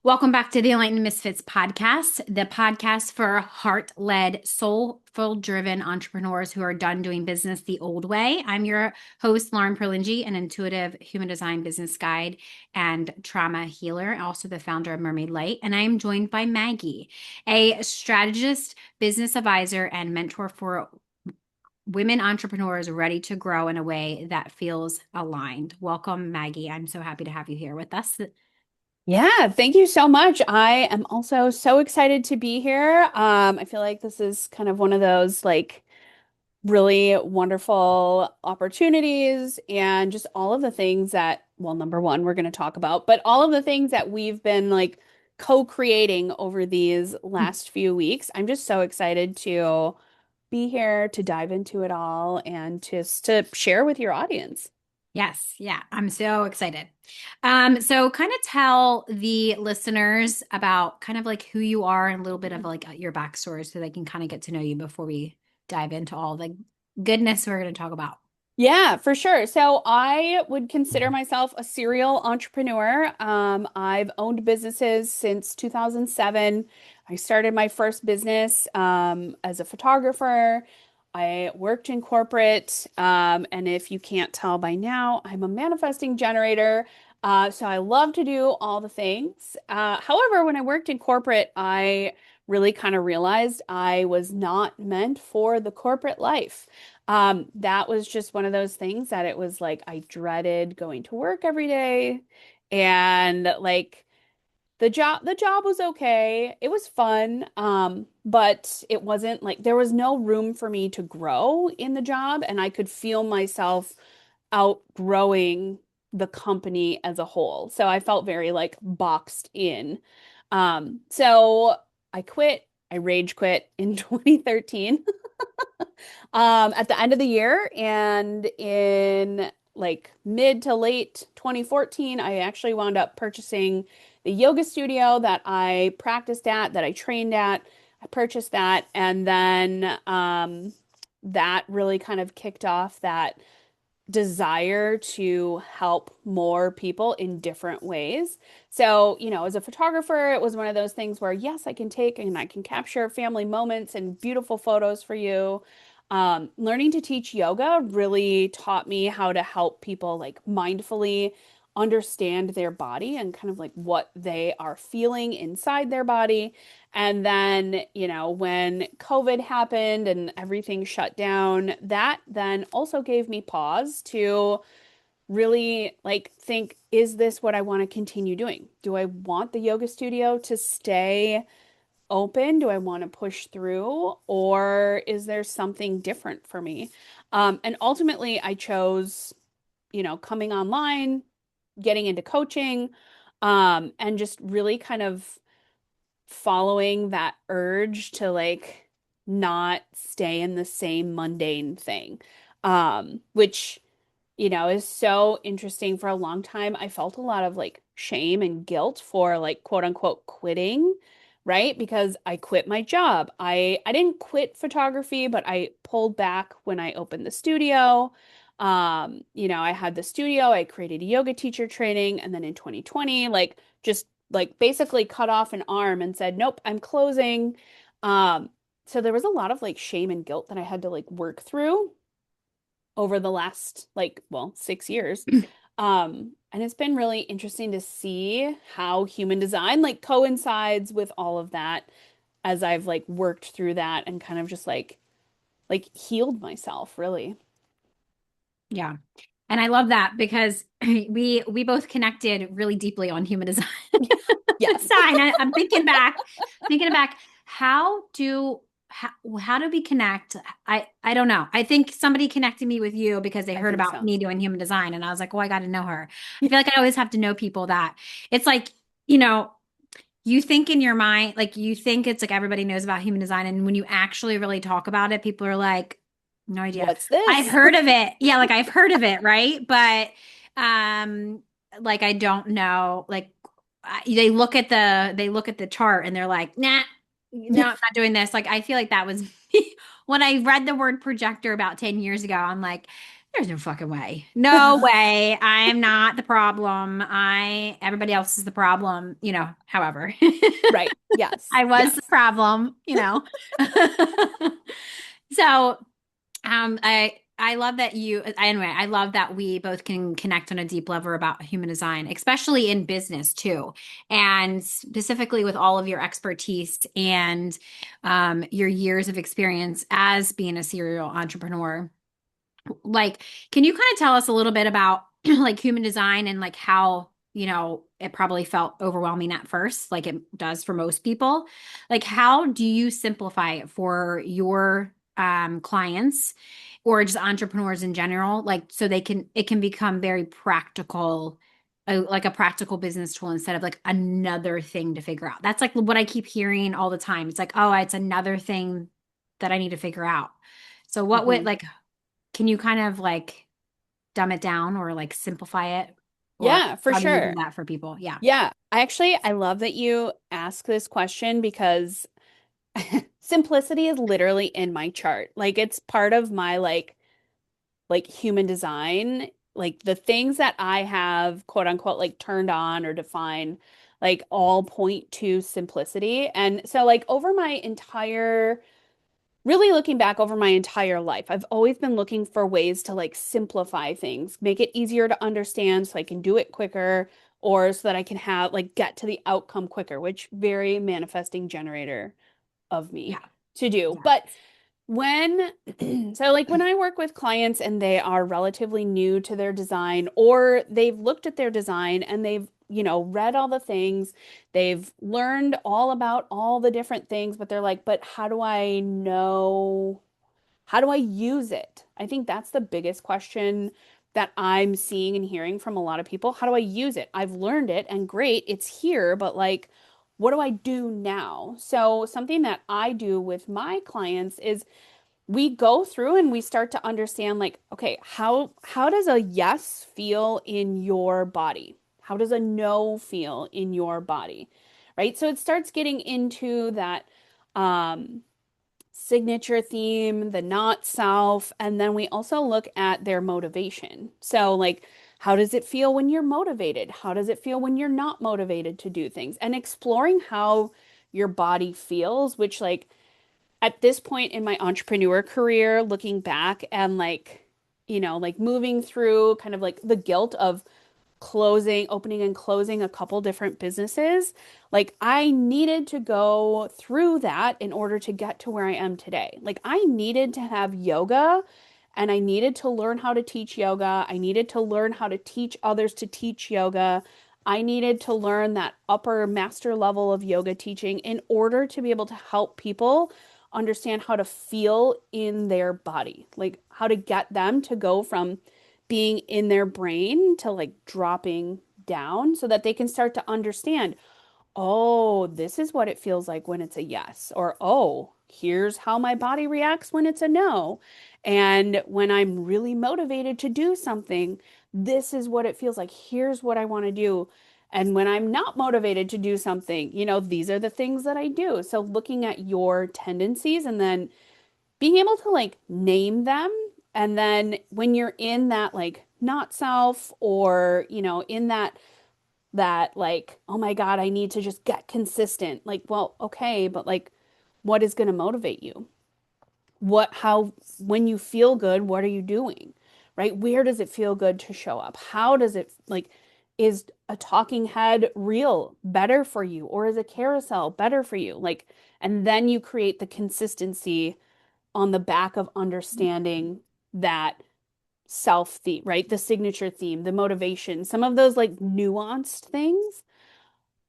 Welcome back to the Enlightened Misfits podcast, the podcast for heart-led, soulful-driven entrepreneurs who are done doing business the old way. I'm your host, Lauren Perlingi, an intuitive human design business guide and trauma healer, also the founder of Mermaid Light. And I am joined by Maggie, a strategist, business advisor, and mentor for women entrepreneurs ready to grow in a way that feels aligned. Welcome, Maggie. I'm so happy to have you here with us. Yeah, thank you so much. I am also so excited to be here. I feel like this is kind of one of those really wonderful opportunities and just all of the things that, well, number one, we're going to talk about, but all of the things that we've been co-creating over these last few weeks. I'm just so excited to be here to dive into it all and just to share with your audience. Yes, yeah, I'm so excited. So kind of tell the listeners about kind of like who you are and a little bit of like your backstory so they can kind of get to know you before we dive into all the goodness we're going to talk about. Yeah, for sure. So I would consider myself a serial entrepreneur. I've owned businesses since 2007. I started my first business as a photographer. I worked in corporate. And if you can't tell by now, I'm a manifesting generator. So I love to do all the things. However, when I worked in corporate, I really kind of realized I was not meant for the corporate life. That was just one of those things that it was like I dreaded going to work every day. And the job was okay. It was fun. But it wasn't like there was no room for me to grow in the job, and I could feel myself outgrowing the company as a whole. So I felt very like boxed in. So I quit. I rage quit in 2013 at the end of the year, and in like mid to late 2014, I actually wound up purchasing the yoga studio that I practiced at, that I trained at. I purchased that, and then that really kind of kicked off that desire to help more people in different ways. So, as a photographer, it was one of those things where, yes, I can take and I can capture family moments and beautiful photos for you. Learning to teach yoga really taught me how to help people like mindfully understand their body and kind of like what they are feeling inside their body. And then, when COVID happened and everything shut down, that then also gave me pause to really like think, is this what I want to continue doing? Do I want the yoga studio to stay open? Do I want to push through? Or is there something different for me? And ultimately, I chose, coming online, getting into coaching, and just really kind of following that urge to like not stay in the same mundane thing. Which, is so interesting. For a long time, I felt a lot of like shame and guilt for like quote unquote quitting, right? Because I quit my job. I didn't quit photography, but I pulled back when I opened the studio. I had the studio, I created a yoga teacher training, and then in 2020, just like basically cut off an arm and said, "Nope, I'm closing." So there was a lot of like shame and guilt that I had to like work through over the last 6 years. And it's been really interesting to see how human design like coincides with all of that as I've like worked through that and kind of just like healed myself, really. Yeah. And I love that because we both connected really deeply on human design. Yes. Sign. I'm thinking back, how do how do we connect? I don't know. I think somebody connected me with you because they I heard think about so. me doing human design, and I was like, oh, I got to know her. I feel like I always have to know people that it's like, you know, you think in your mind, like you think it's like everybody knows about human design, and when you actually really talk about it, people are like, no idea. What's I've this? heard of it. Yeah, like I've heard of it, right? But um like I don't know, like they look at the chart and they're like, nah, no, I'm not doing this. Like I feel like that was me. When I read the word projector about 10 years ago. I'm like, There's no fucking way. No way. I am not the problem. Everybody else is the problem, however. Right. Yes. I was the Yes. problem. So, I love that I love that we both can connect on a deep level about human design, especially in business too, and specifically with all of your expertise and your years of experience as being a serial entrepreneur. Like, can you kind of tell us a little bit about like human design and like how, it probably felt overwhelming at first, like it does for most people. Like, how do you simplify it for your clients or just entrepreneurs in general, like so it can become very practical, like a practical business tool instead of like another thing to figure out. That's like what I keep hearing all the time. It's like, oh, it's another thing that I need to figure out. So what would Hmm. like can you kind of like dumb it down or like simplify it? Or Yeah, for how do you do sure. that for people? Yeah. Yeah. I love that you ask this question because simplicity is literally in my chart. Like it's part of my like human design, like the things that I have quote unquote like turned on or defined like all point to simplicity. And so like over my entire really looking back over my entire life, I've always been looking for ways to like simplify things, make it easier to understand so I can do it quicker or so that I can have like get to the outcome quicker, which very manifesting generator of me Yeah. to do. Yeah. But when, so like when I work with clients and they are relatively new to their design or they've looked at their design and they've, read all the things, they've learned all about all the different things, but they're like, but how do I know? How do I use it? I think that's the biggest question that I'm seeing and hearing from a lot of people. How do I use it? I've learned it and great, it's here, but like, what do I do now? So, something that I do with my clients is we go through and we start to understand like, okay, how does a yes feel in your body? How does a no feel in your body? Right? So it starts getting into that um signature theme, the not self, and then we also look at their motivation. So, like, how does it feel when you're motivated? How does it feel when you're not motivated to do things? And exploring how your body feels, which, like, at this point in my entrepreneur career, looking back and, like, like moving through kind of like the guilt of opening and closing a couple different businesses. Like I needed to go through that in order to get to where I am today. Like I needed to have yoga and I needed to learn how to teach yoga. I needed to learn how to teach others to teach yoga. I needed to learn that upper master level of yoga teaching in order to be able to help people understand how to feel in their body, like how to get them to go from being in their brain to like dropping down so that they can start to understand, oh, this is what it feels like when it's a yes, or oh, here's how my body reacts when it's a no. And when I'm really motivated to do something, this is what it feels like. Here's what I want to do. And when I'm not motivated to do something, these are the things that I do. So looking at your tendencies and then being able to like name them. And then when you're in that like not self or, in that like, oh my God, I need to just get consistent. Like, well, okay, but like what is going to motivate you? When you feel good, what are you doing? Right? Where does it feel good to show up? How does it like, is a talking head real better for you? Or is a carousel better for you? Like, and then you create the consistency on the back of understanding that self theme, right? The signature theme, the motivation, some of those like nuanced things.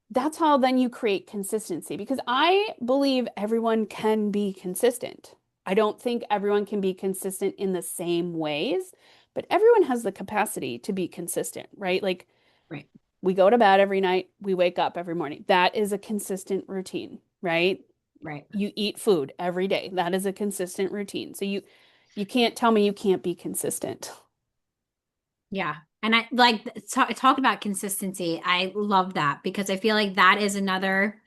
That's how then you create consistency because I believe everyone can be consistent. I don't think everyone can be consistent in the same ways, but everyone has the capacity to be consistent, right? Like Right. we go to bed every night, we wake up every morning. That is a consistent routine, right? Right. You eat food every day. That is a consistent routine. So you can't tell me you can't be consistent. Yeah. And I like talk about consistency. I love that because I feel like that is another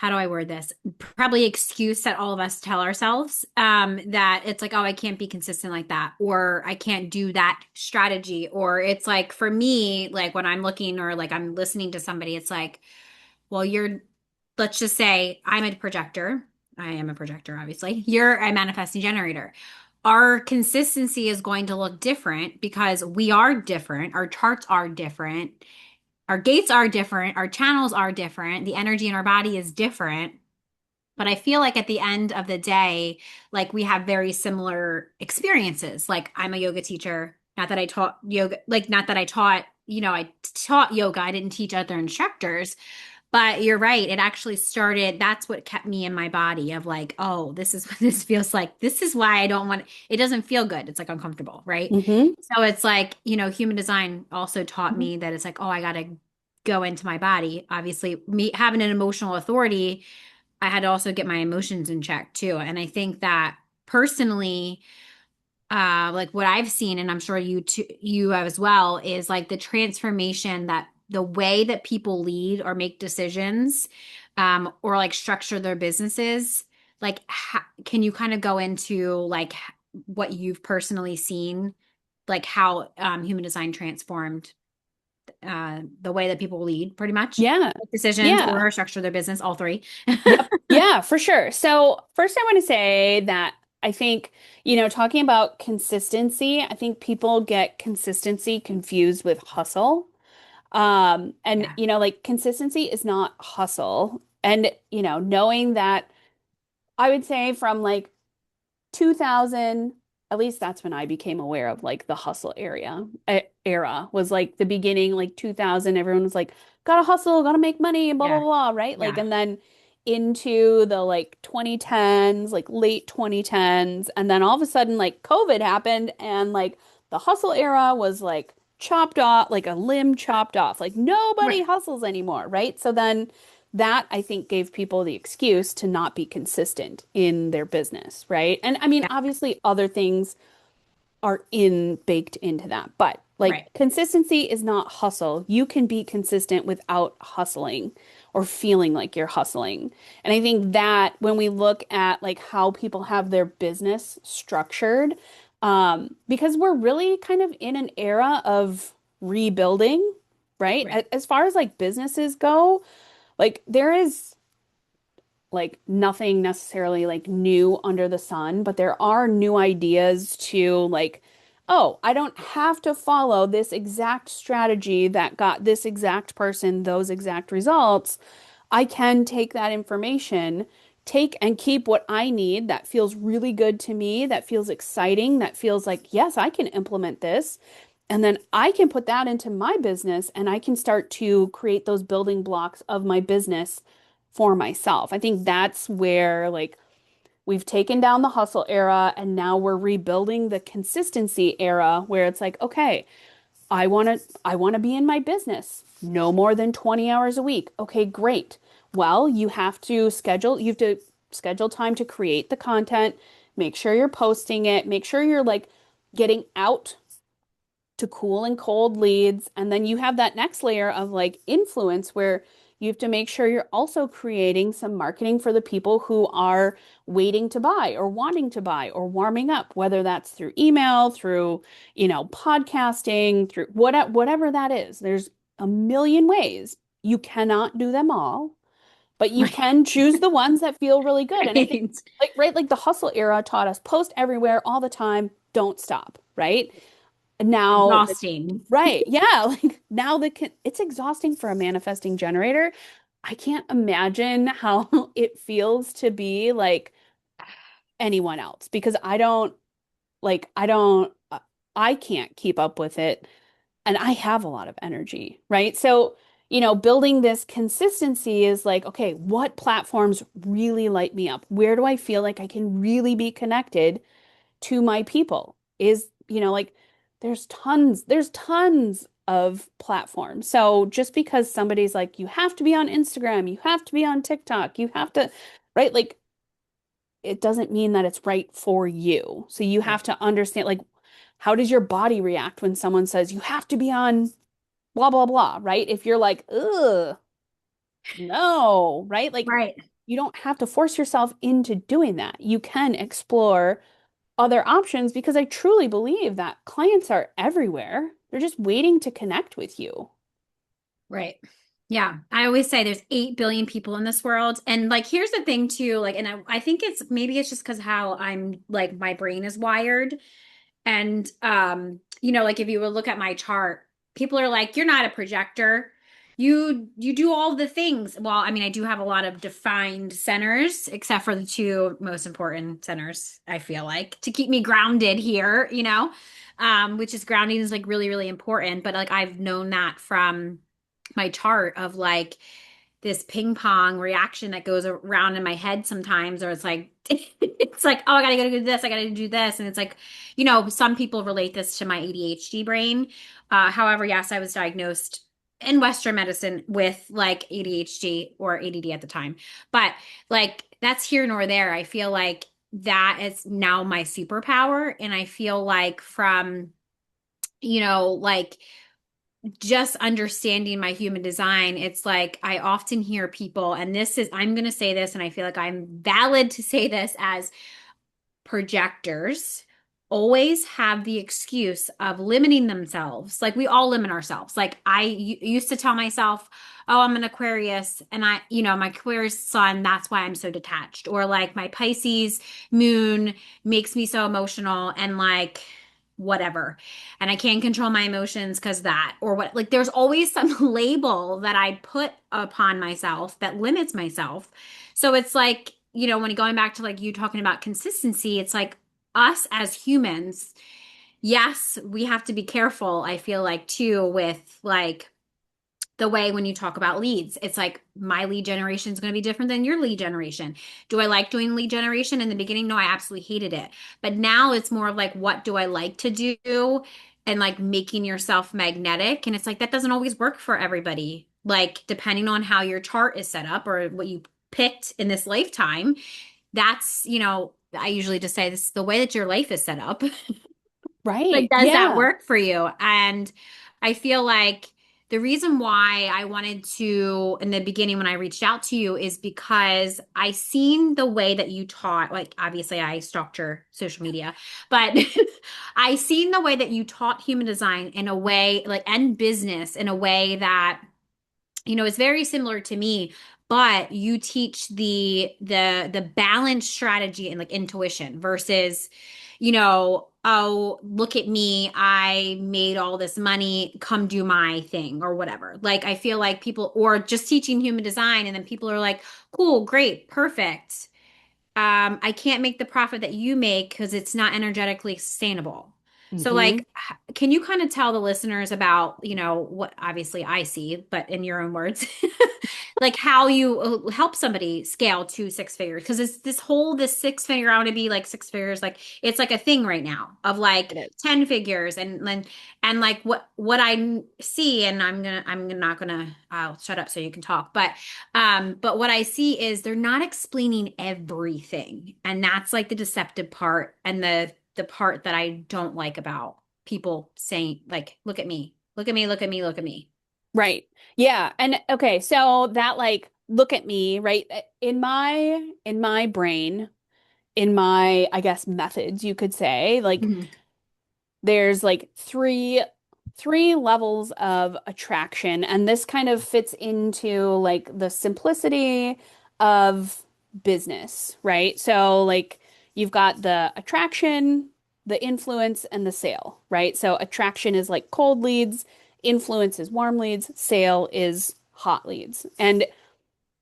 how do I word this? Probably excuse that all of us tell ourselves, that it's like, oh, I can't be consistent like that, or I can't do that strategy. Or it's like for me, like when I'm looking or like I'm listening to somebody, it's like, well, let's just say I'm a projector. I am a projector, obviously. You're a manifesting generator. Our consistency is going to look different because we are different. Our charts are different. Our gates are different. Our channels are different. The energy in our body is different. But I feel like at the end of the day, like we have very similar experiences. Like I'm a yoga teacher. Not that I taught yoga, like not that I taught, I taught yoga. I didn't teach other instructors. But you're right. It actually started, that's what kept me in my body of like, oh, this is what this feels like. This is why I don't want it doesn't feel good. It's like uncomfortable, right? Hmm. So it's like, human design also taught me that it's like, oh, I gotta go into my body. Obviously, me having an emotional authority, I had to also get my emotions in check too. And I think that personally, like what I've seen, and I'm sure you too, you have as well, is like the transformation that the way that people lead or make decisions, or like structure their businesses. Like, can you kind of go into like what you've personally seen, like how human design transformed the way that people lead, pretty much Yeah. make decisions Yeah. or structure their business, all three. Yep. Yeah, for sure. So, first, I want to say that I think, talking about consistency, I think people get consistency confused with hustle. And, Yeah. like consistency is not hustle. And, knowing that I would say from like 2000, at least that's when I became aware of like the hustle era was like the beginning, like 2000. Everyone was like, gotta hustle, gotta make money, and blah, blah, Yeah. blah, right? Like, Yeah. and then into the like 2010s, like late 2010s. And then all of a sudden, like COVID happened, and like the hustle era was like chopped off, like a limb chopped off. Like nobody Right. hustles anymore, right? So then that I think gave people the excuse to not be consistent in their business, right? And I mean, Yeah. obviously, other things are in baked into that, but like Right. consistency is not hustle. You can be consistent without hustling or feeling like you're hustling. And I think that when we look at like how people have their business structured, because we're really kind of in an era of rebuilding, right? Right. As far as like businesses go, like there is like nothing necessarily like new under the sun, but there are new ideas to like, oh, I don't have to follow this exact strategy that got this exact person those exact results. I can take that information, take and keep what I need that feels really good to me, that feels exciting, that feels like, yes, I can implement this. And then I can put that into my business and I can start to create those building blocks of my business for myself. I think that's where like we've taken down the hustle era and now we're rebuilding the consistency era where it's like, okay, I want to be in my business no more than 20 hours a week. Okay, great. Well, you have to schedule time to create the content, make sure you're posting it, make sure you're like getting out to cool and cold leads. And then you have that next layer of like influence where you have to make sure you're also creating some marketing for the people who are waiting to buy or wanting to buy or warming up, whether that's through email, through, podcasting, through whatever that is. There's a million ways. You cannot do them all, but you Right. can choose the ones that feel really good. And I think Right. like right, like the hustle era taught us post everywhere all the time, don't stop, right? Now, Exhausting. right, yeah, like now it's exhausting for a manifesting generator. I can't imagine how it feels to be like anyone else because I can't keep up with it and I have a lot of energy, right? So, building this consistency is like, okay, what platforms really light me up? Where do I feel like I can really be connected to my people? Like there's tons of platforms. So just because somebody's like, you have to be on Instagram, you have to be on TikTok, you have to, right? Like it doesn't mean that it's right for you. So you Right. have to understand like how does your body react when someone says you have to be on blah blah blah, right? If you're like, ugh, no, right? Like Right. you don't have to force yourself into doing that. You can explore other options because I truly believe that clients are everywhere. They're just waiting to connect with you. Right. Yeah. I always say there's 8 billion people in this world. And like, here's the thing too, like, and I think it's maybe it's just because how I'm like my brain is wired. And like if you would look at my chart, people are like, you're not a projector. You do all the things. Well, I mean, I do have a lot of defined centers, except for the two most important centers, I feel like, to keep me grounded here, which is grounding is like really, really important. But like I've known that from my chart of like this ping pong reaction that goes around in my head sometimes, or it's like it's like, oh, I gotta go do this, I gotta do this. And it's like, some people relate this to my ADHD brain. However, yes, I was diagnosed in Western medicine with like ADHD or ADD at the time. But like that's here nor there. I feel like that is now my superpower. And I feel like from, like just understanding my human design, it's like I often hear people, and I'm going to say this, and I feel like I'm valid to say this as projectors always have the excuse of limiting themselves. Like we all limit ourselves. Like used to tell myself, oh, I'm an Aquarius and my Aquarius sun, that's why I'm so detached. Or like my Pisces moon makes me so emotional and like whatever. And I can't control my emotions because that or what. Like there's always some label that I put upon myself that limits myself. So it's like, when you're going back to like you talking about consistency, it's like us as humans, yes, we have to be careful, I feel like, too, with like the way when you talk about leads. It's like my lead generation is going to be different than your lead generation. Do I like doing lead generation? In the beginning, no, I absolutely hated it. But now it's more of like, what do I like to do? And like making yourself magnetic. And it's like that doesn't always work for everybody. Like, depending on how your chart is set up or what you picked in this lifetime, I usually just say this is the way that your life is set up. Like, Right. does that Yeah. work for you? And I feel like the reason why I wanted to, in the beginning, when I reached out to you, is because I seen the way that you taught. Like, obviously, I stalked your social media, but I seen the way that you taught human design in a way, like, and business in a way that it's very similar to me, but you teach the balance strategy and like intuition versus, oh, look at me, I made all this money, come do my thing or whatever. Like I feel like people or just teaching human design and then people are like, cool, great, perfect. I can't make the profit that you make because it's not energetically sustainable. So, Hmm. like, can you kind of tell the listeners about, what obviously I see, but in your own words, like how you help somebody scale to six figures? Because it's this 6 figure, I want to be like six figures, like it's like a thing right now of like It is. 10 figures and like what I see, and I'm not gonna, I'll shut up so you can talk, but what I see is they're not explaining everything. And that's like the deceptive part and the part that I don't like about people saying like, look at me, look at me, look at me, look at me. Right. Yeah. And okay, so that like look at me, right? In my brain, in my I guess methods, you could say, like Mhm. there's like three levels of attraction, and this kind of fits into like the simplicity of business, right? So like you've got the attraction, the influence, and the sale, right? So attraction is like cold leads, influence is warm leads, sale is hot leads. And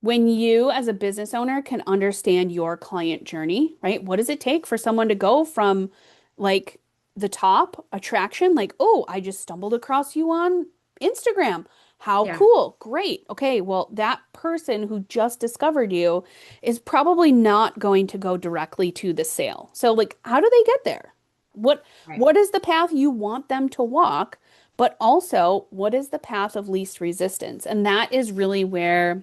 when you, as a business owner, can understand your client journey, right? What does it take for someone to go from like the top attraction, like, oh, I just stumbled across you on Instagram. How Yeah. cool. Great. Okay, well, that person who just discovered you is probably not going to go directly to the sale. So, like, how do they get there? What Right. what is the path you want them to walk? But also, what is the path of least resistance? And that is really where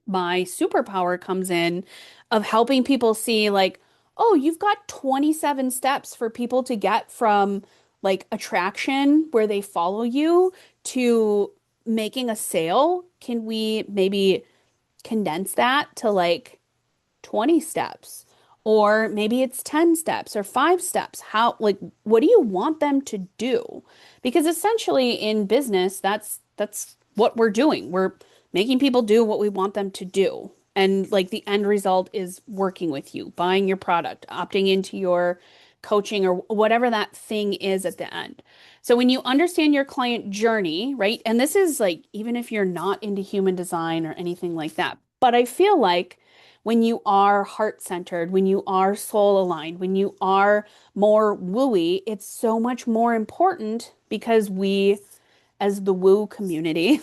my superpower comes in of helping people see like, oh, you've got 27 steps for people to get from like attraction where they follow you to making a sale. Can we maybe condense that to like 20 steps, or maybe it's 10 steps or 5 steps. How, like, what do you want them to do? Because essentially in business, that's what we're doing. We're making people do what we want them to do. And like the end result is working with you, buying your product, opting into your coaching or whatever that thing is at the end. So when you understand your client journey, right? And this is like even if you're not into human design or anything like that, but I feel like when you are heart-centered, when you are soul aligned, when you are more wooey, it's so much more important because we, as the woo community,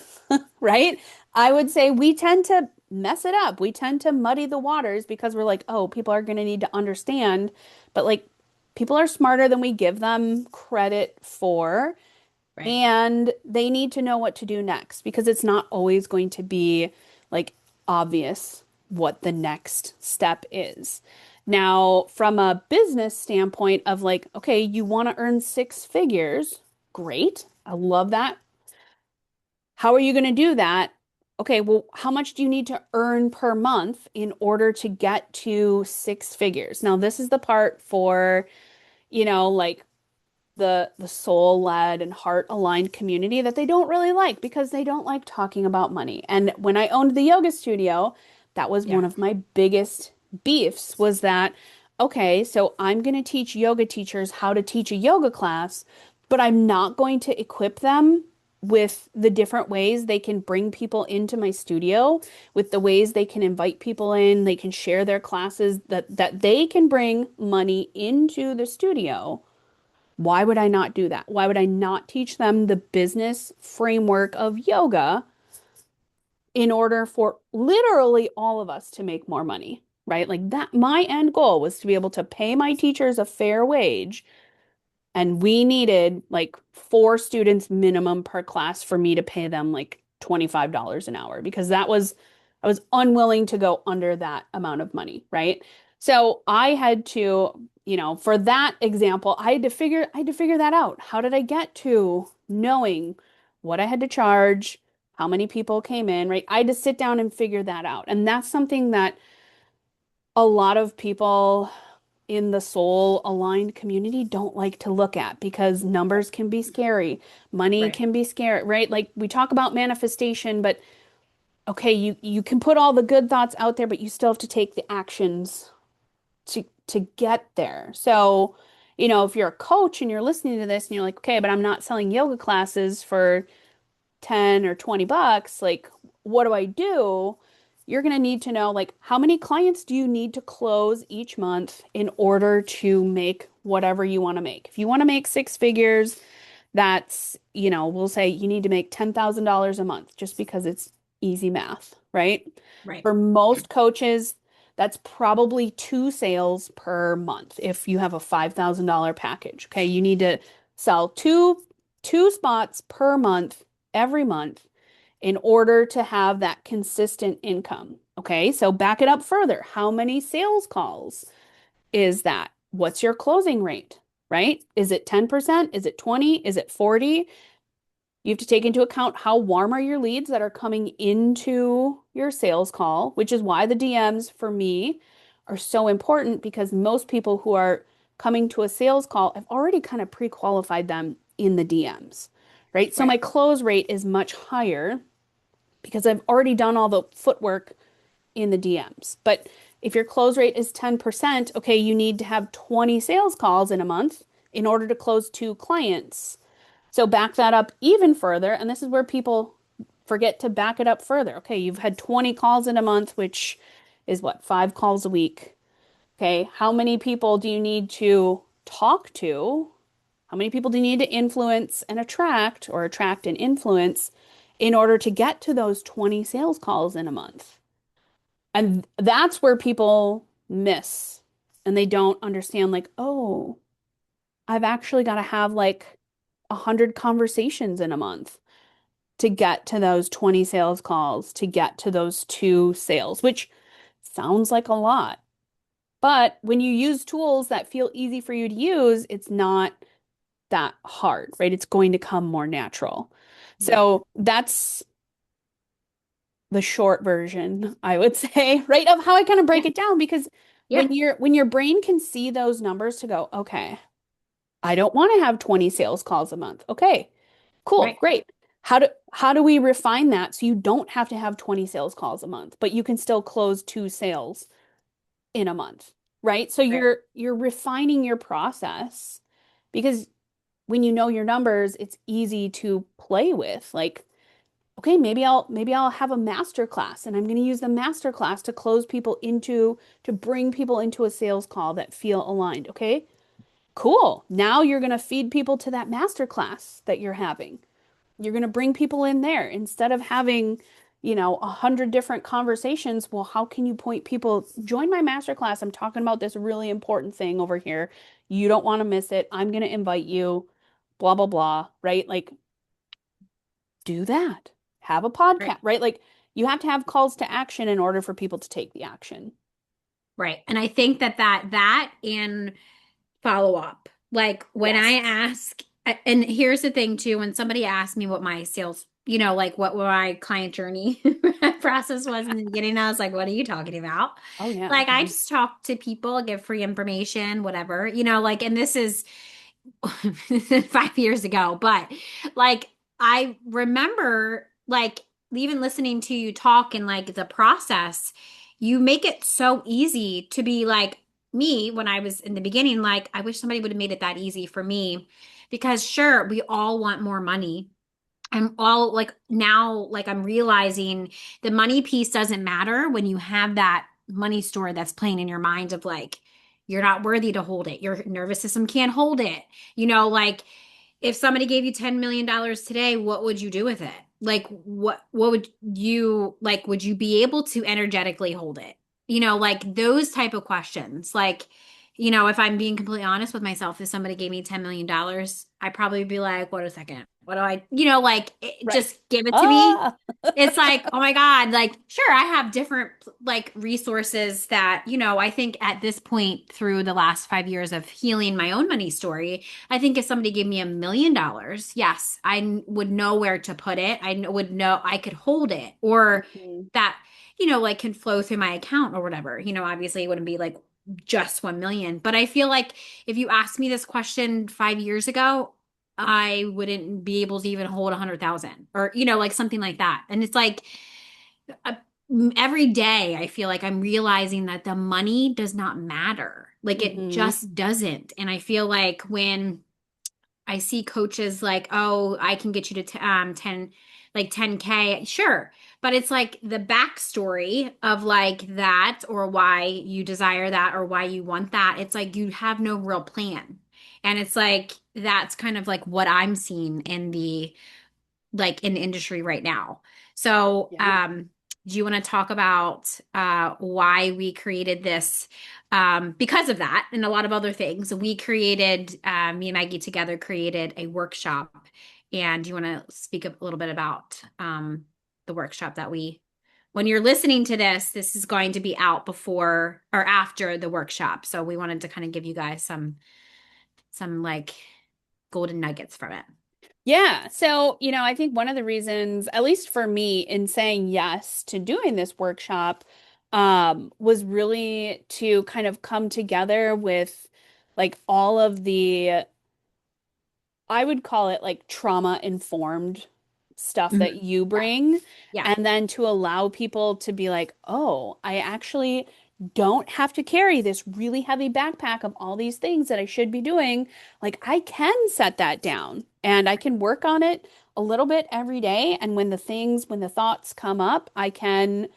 right? I would say we tend to mess it up. We tend to muddy the waters because we're like, oh, people are going to need to understand. But like, people are smarter than we give them credit for. Right. And they need to know what to do next because it's not always going to be like obvious what the next step is. Now, from a business standpoint of like, okay, you want to earn 6 figures, great. I love that. How are you going to do that? Okay, well, how much do you need to earn per month in order to get to 6 figures? Now, this is the part for, like the soul-led and heart-aligned community that they don't really like because they don't like talking about money. And when I owned the yoga studio, that was Yeah. one of my biggest beefs was that, okay, so I'm going to teach yoga teachers how to teach a yoga class, but I'm not going to equip them with the different ways they can bring people into my studio, with the ways they can invite people in, they can share their classes, that they can bring money into the studio. Why would I not do that? Why would I not teach them the business framework of yoga in order for literally all of us to make more money, right? Like that, my end goal was to be able to pay my teachers a fair wage, and we needed like 4 students minimum per class for me to pay them like $25 an hour because I was unwilling to go under that amount of money, right? So I had to, for that example, I had to figure that out. How did I get to knowing what I had to charge, how many people came in, right? I had to sit down and figure that out. And that's something that a lot of people in the soul aligned community don't like to look at because numbers can be scary. Money Right. can be scary, right? Like we talk about manifestation, but okay, you can put all the good thoughts out there, but you still have to take the actions to get there. So, if you're a coach and you're listening to this and you're like, okay, but I'm not selling yoga classes for 10 or 20 bucks, like what do I do? You're going to need to know like how many clients do you need to close each month in order to make whatever you want to make. If you want to make 6 figures, that's, we'll say you need to make $10,000 a month just because it's easy math, right? Right. For most coaches, that's probably 2 sales per month if you have a $5,000 package. Okay, you need to sell two spots per month every month in order to have that consistent income. Okay, so back it up further. How many sales calls is that? What's your closing rate, right? Is it 10%? Is it 20? Is it 40? You have to take into account how warm are your leads that are coming into your sales call, which is why the DMs for me are so important because most people who are coming to a sales call, I've already kind of pre-qualified them in the DMs, right? So Right. my close rate is much higher because I've already done all the footwork in the DMs. But if your close rate is 10%, okay, you need to have 20 sales calls in a month in order to close 2 clients. So back that up even further, and this is where people forget to back it up further. Okay, you've had 20 calls in a month, which is what, 5 calls a week. Okay, how many people do you need to talk to? How many people do you need to influence and attract, or attract and influence, in order to get to those 20 sales calls in a month? And that's where people miss and they don't understand, like, oh, I've actually got to have like 100 conversations in a month to get to those 20 sales calls, to get to those 2 sales, which sounds like a lot. But when you use tools that feel easy for you to use, it's not that hard, right? It's going to come more natural. Yeah. So that's the short version, I would say, right, of how I kind of break Yeah. it down because Yeah. when your brain can see those numbers to go, okay, I don't want to have 20 sales calls a month. Okay, cool, Right. great. How do we refine that so you don't have to have 20 sales calls a month, but you can still close two sales in a month, right? So Right. you're refining your process because when you know your numbers, it's easy to play with. Like, okay, maybe I'll have a master class and I'm going to use the master class to close people into to bring people into a sales call that feel aligned. Okay, cool. Now you're going to feed people to that master class that you're having. You're going to bring people in there instead of having, 100 different conversations. Well, how can you point people, join my master class? I'm talking about this really important thing over here. You don't want to miss it. I'm going to invite you, blah, blah, blah, right? Like, do that. Have a Right. podcast, right? Like, you have to have calls to action in order for people to take the action. Right. And I think that and follow up. Like when I Yes. ask, and here's the thing too, when somebody asked me what my sales, like what my client journey process was in the beginning, I was like, what are you talking about? Oh, yeah. Like I just talk to people, give free information, whatever, like, and this is 5 years ago, but like I remember like even listening to you talk and like the process, you make it so easy to be like me when I was in the beginning, like I wish somebody would have made it that easy for me because sure, we all want more money. I'm all like now, like I'm realizing the money piece doesn't matter when you have that money story that's playing in your mind of like, you're not worthy to hold it. Your nervous system can't hold it. Like if somebody gave you $10 million today, what would you do with it? Like what would you like would you be able to energetically hold it? Like those type of questions. Like, if I'm being completely honest with myself, if somebody gave me $10 million, I'd probably be like, wait a second. What do I, like Right. just give it to me. Ah. It's like, oh my God, like, sure, I have different like resources that, I think at this point through the last 5 years of healing my own money story, I think if somebody gave me $1 million, yes, would know where to put it. Would know I could hold it or Mhm. that, like can flow through my account or whatever. Obviously it wouldn't be like just 1 million, but I feel like if you asked me this question 5 years ago, I wouldn't be able to even hold 100,000 or, like something like that. And it's like uh, every day I feel like I'm realizing that the money does not matter. Like it Mhm. just doesn't. And I feel like when I see coaches like, oh, I can get you to 10, like 10K. Sure. But it's like the backstory of like that or why you desire that or why you want that. It's like you have no real plan. And it's like that's kind of like what I'm seeing in the industry right now. So, Yeah. do you want to talk about why we created this? Because of that and a lot of other things, we created, me and Maggie together created a workshop. And do you want to speak a little bit about the workshop when you're listening to this is going to be out before or after the workshop. So we wanted to kind of give you guys some like golden nuggets from it. Yeah. So, I think one of the reasons, at least for me, in saying yes to doing this workshop, was really to kind of come together with like all of the I would call it like trauma informed stuff Mhm. that you Yeah. bring. Yeah. And then to allow people to be like, oh, I actually don't have to carry this really heavy backpack of all these things that I should be doing. Like, I can set that down and I can work on it a little bit every day. And when the thoughts come up, I can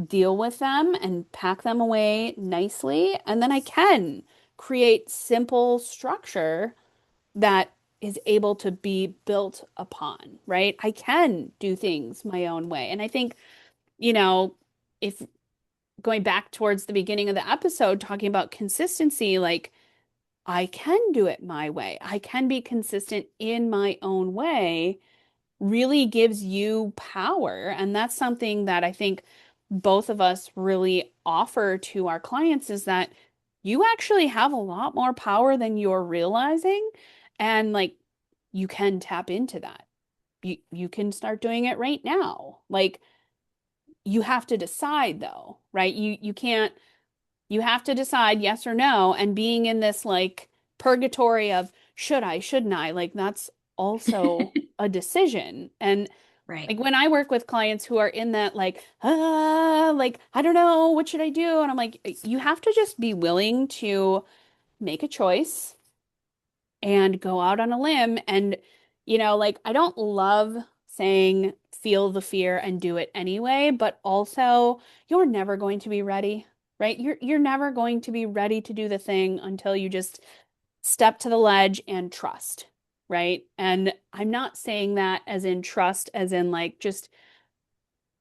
deal with them and pack them away nicely. And then I can create simple structure that is able to be built upon, right? I can do things my own way. And I think, you know, if going back towards the beginning of the episode, talking about consistency, like I can do it my way. I can be consistent in my own way really gives you power. And that's something that I think both of us really offer to our clients is that you actually have a lot more power than you're realizing. And like you can tap into that. You can start doing it right now. Like you have to decide though, right? You can't, you have to decide yes or no. And being in this like purgatory of should I, shouldn't I, like that's also a decision. And Right. like when I work with clients who are in that like I don't know, what should I do? And I'm like, you have to just be willing to make a choice and go out on a limb. And, like I don't love saying feel the fear and do it anyway, but also you're never going to be ready, right? You're never going to be ready to do the thing until you just step to the ledge and trust, right? And I'm not saying that as in trust, as in like just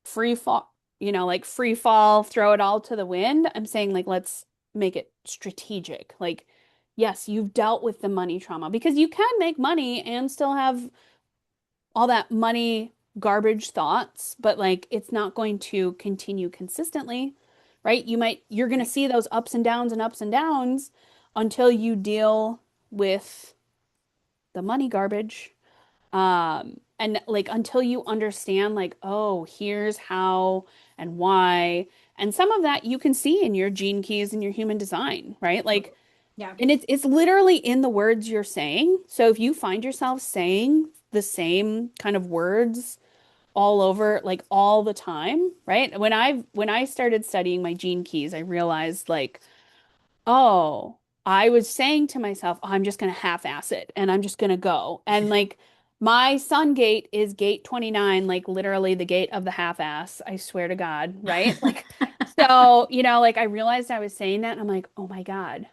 free fall, like free fall, throw it all to the wind. I'm saying like let's make it strategic. Like, yes, you've dealt with the money trauma because you can make money and still have all that money garbage thoughts, but like it's not going to continue consistently, right? You're going to Right. see those ups and downs until you deal with the money garbage. And like until you understand, like, oh, here's how and why. And some of that you can see in your gene keys and your human design, right? Like, Yeah. and it's literally in the words you're saying. So if you find yourself saying the same kind of words all over, like all the time, right? When I started studying my gene keys, I realized like, oh, I was saying to myself, oh, I'm just going to half-ass it and I'm just going to go. And like my sun gate is gate 29, like literally the gate of the half-ass. I swear to God, right? Like, so, like I realized I was saying that and I'm like, oh my God,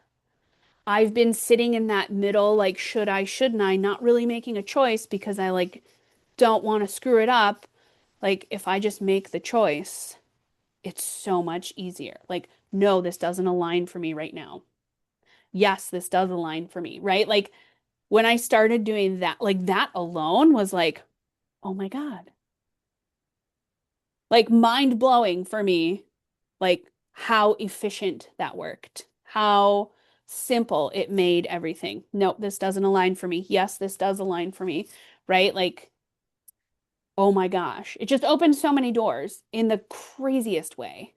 I've been sitting in that middle, like, should I, shouldn't I, not really making a choice because I like don't want to screw it up. Like, if I just make the choice, it's so much easier. Like, no, this doesn't align for me right now. Yes, this does align for me, right? Like when I started doing that, like that alone was like, oh my God, like mind blowing for me, like how efficient that worked, how simple it made everything. Nope, this doesn't align for me. Yes, this does align for me, right? Like, oh my gosh, it just opened so many doors in the craziest way.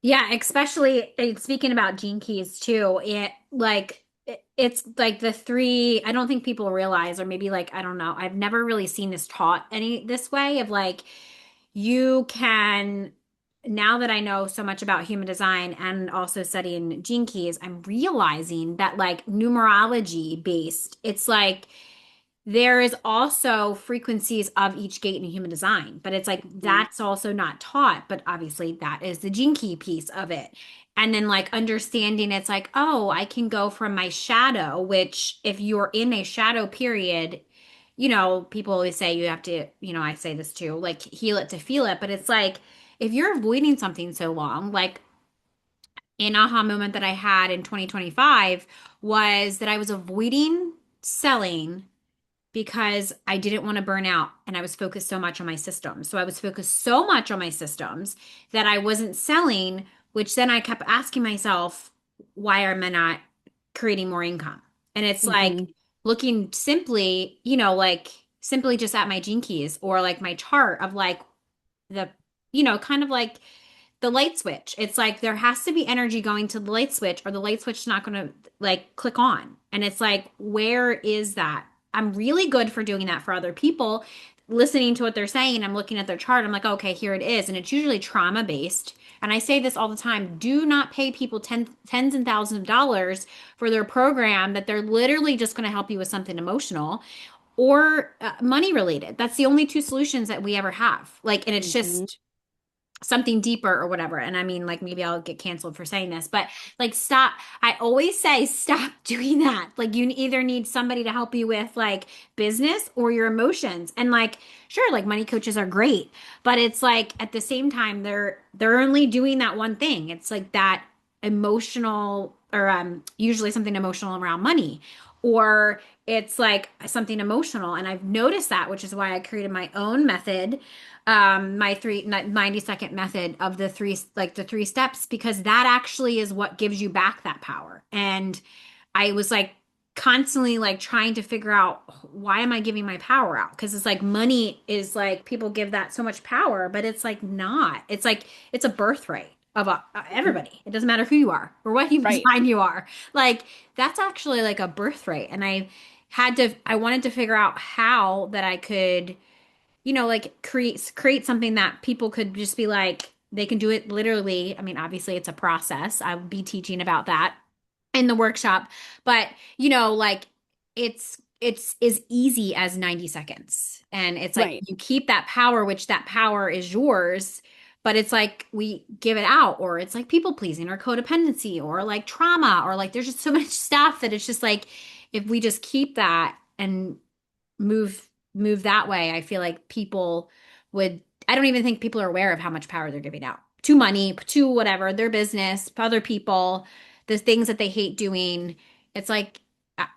Yeah, especially speaking about gene keys too. It's like the three, I don't think people realize, or maybe like, I don't know. I've never really seen this taught any this way of like you can, now that I know so much about human design and also studying gene keys, I'm realizing that like numerology based, it's like there is also frequencies of each gate in human design, but it's like Mhm. that's also not taught. But obviously, that is the gene key piece of it. And then, like, understanding it's like, oh, I can go from my shadow, which if you're in a shadow period, people always say you have to, I say this too, like, heal it to feel it. But it's like, if you're avoiding something so long, like, an aha moment that I had in 2025 was that I was avoiding selling because I didn't want to burn out and I was focused so much on my systems. So I was focused so much on my systems that I wasn't selling, which then I kept asking myself, why am I not creating more income? And it's like Mhm. looking simply, like simply just at my gene keys or like my chart of like the, kind of like the light switch. It's like there has to be energy going to the light switch, or the light switch is not going to like click on. And it's like, where is that? I'm really good for doing that for other people, listening to what they're saying. I'm looking at their chart. I'm like, okay, here it is. And it's usually trauma based. And I say this all the time, do not pay people tens and thousands of dollars for their program that they're literally just going to help you with something emotional or money related. That's the only two solutions that we ever have. Like, and it's Mhm. just something deeper or whatever. And I mean, like, maybe I'll get canceled for saying this, but like, stop. I always say, stop doing that. Like, you either need somebody to help you with like business or your emotions. And like, sure, like money coaches are great, but it's like at the same time, they're only doing that one thing. It's like that emotional or usually something emotional around money. Or it's like something emotional. And I've noticed that, which is why I created my own method, my 90-second method of the three steps, because that actually is what gives you back that power. And I was like constantly like trying to figure out why am I giving my power out? Because it's like money is like people give that so much power, but it's like not. It's like it's a birthright of everybody. It doesn't matter who you are or what human Right. design you are. Like that's actually like a birthright. And I wanted to figure out how that I could, like create something that people could just be like, they can do it literally. I mean, obviously it's a process. I'll be teaching about that in the workshop, but like it's as easy as 90 seconds. And it's like Right. you keep that power, which that power is yours, but it's like we give it out, or it's like people pleasing or codependency or like trauma, or like there's just so much stuff that it's just like if we just keep that and move that way, I feel like people would I don't even think people are aware of how much power they're giving out to money, to whatever, their business, other people, the things that they hate doing. It's like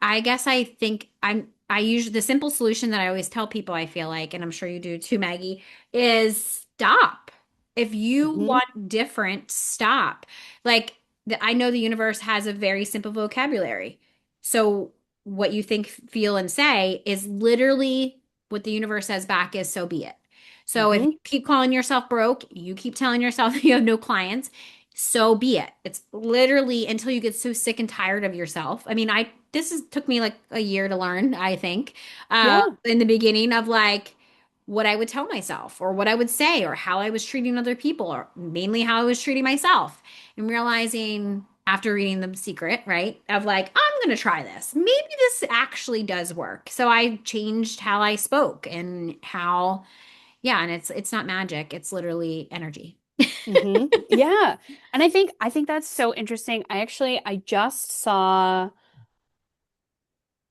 I guess I think I use the simple solution that I always tell people, I feel like, and I'm sure you do too, Maggie, is stop. If you Hmm. want different, stop. Like I know the universe has a very simple vocabulary. So what you think, feel, and say is literally what the universe says back is so be it. So if Hmm. you keep calling yourself broke, you keep telling yourself that you have no clients, so be it. It's literally until you get so sick and tired of yourself. I mean, took me like a year to learn, I think, Yeah. in the beginning of like what I would tell myself or what I would say or how I was treating other people or mainly how I was treating myself and realizing after reading The Secret, right, of like, I'm going to try this. Maybe this actually does work. So I changed how I spoke and how, yeah, and it's not magic. It's literally energy. Hmm. Yeah. And I think that's so interesting. I just saw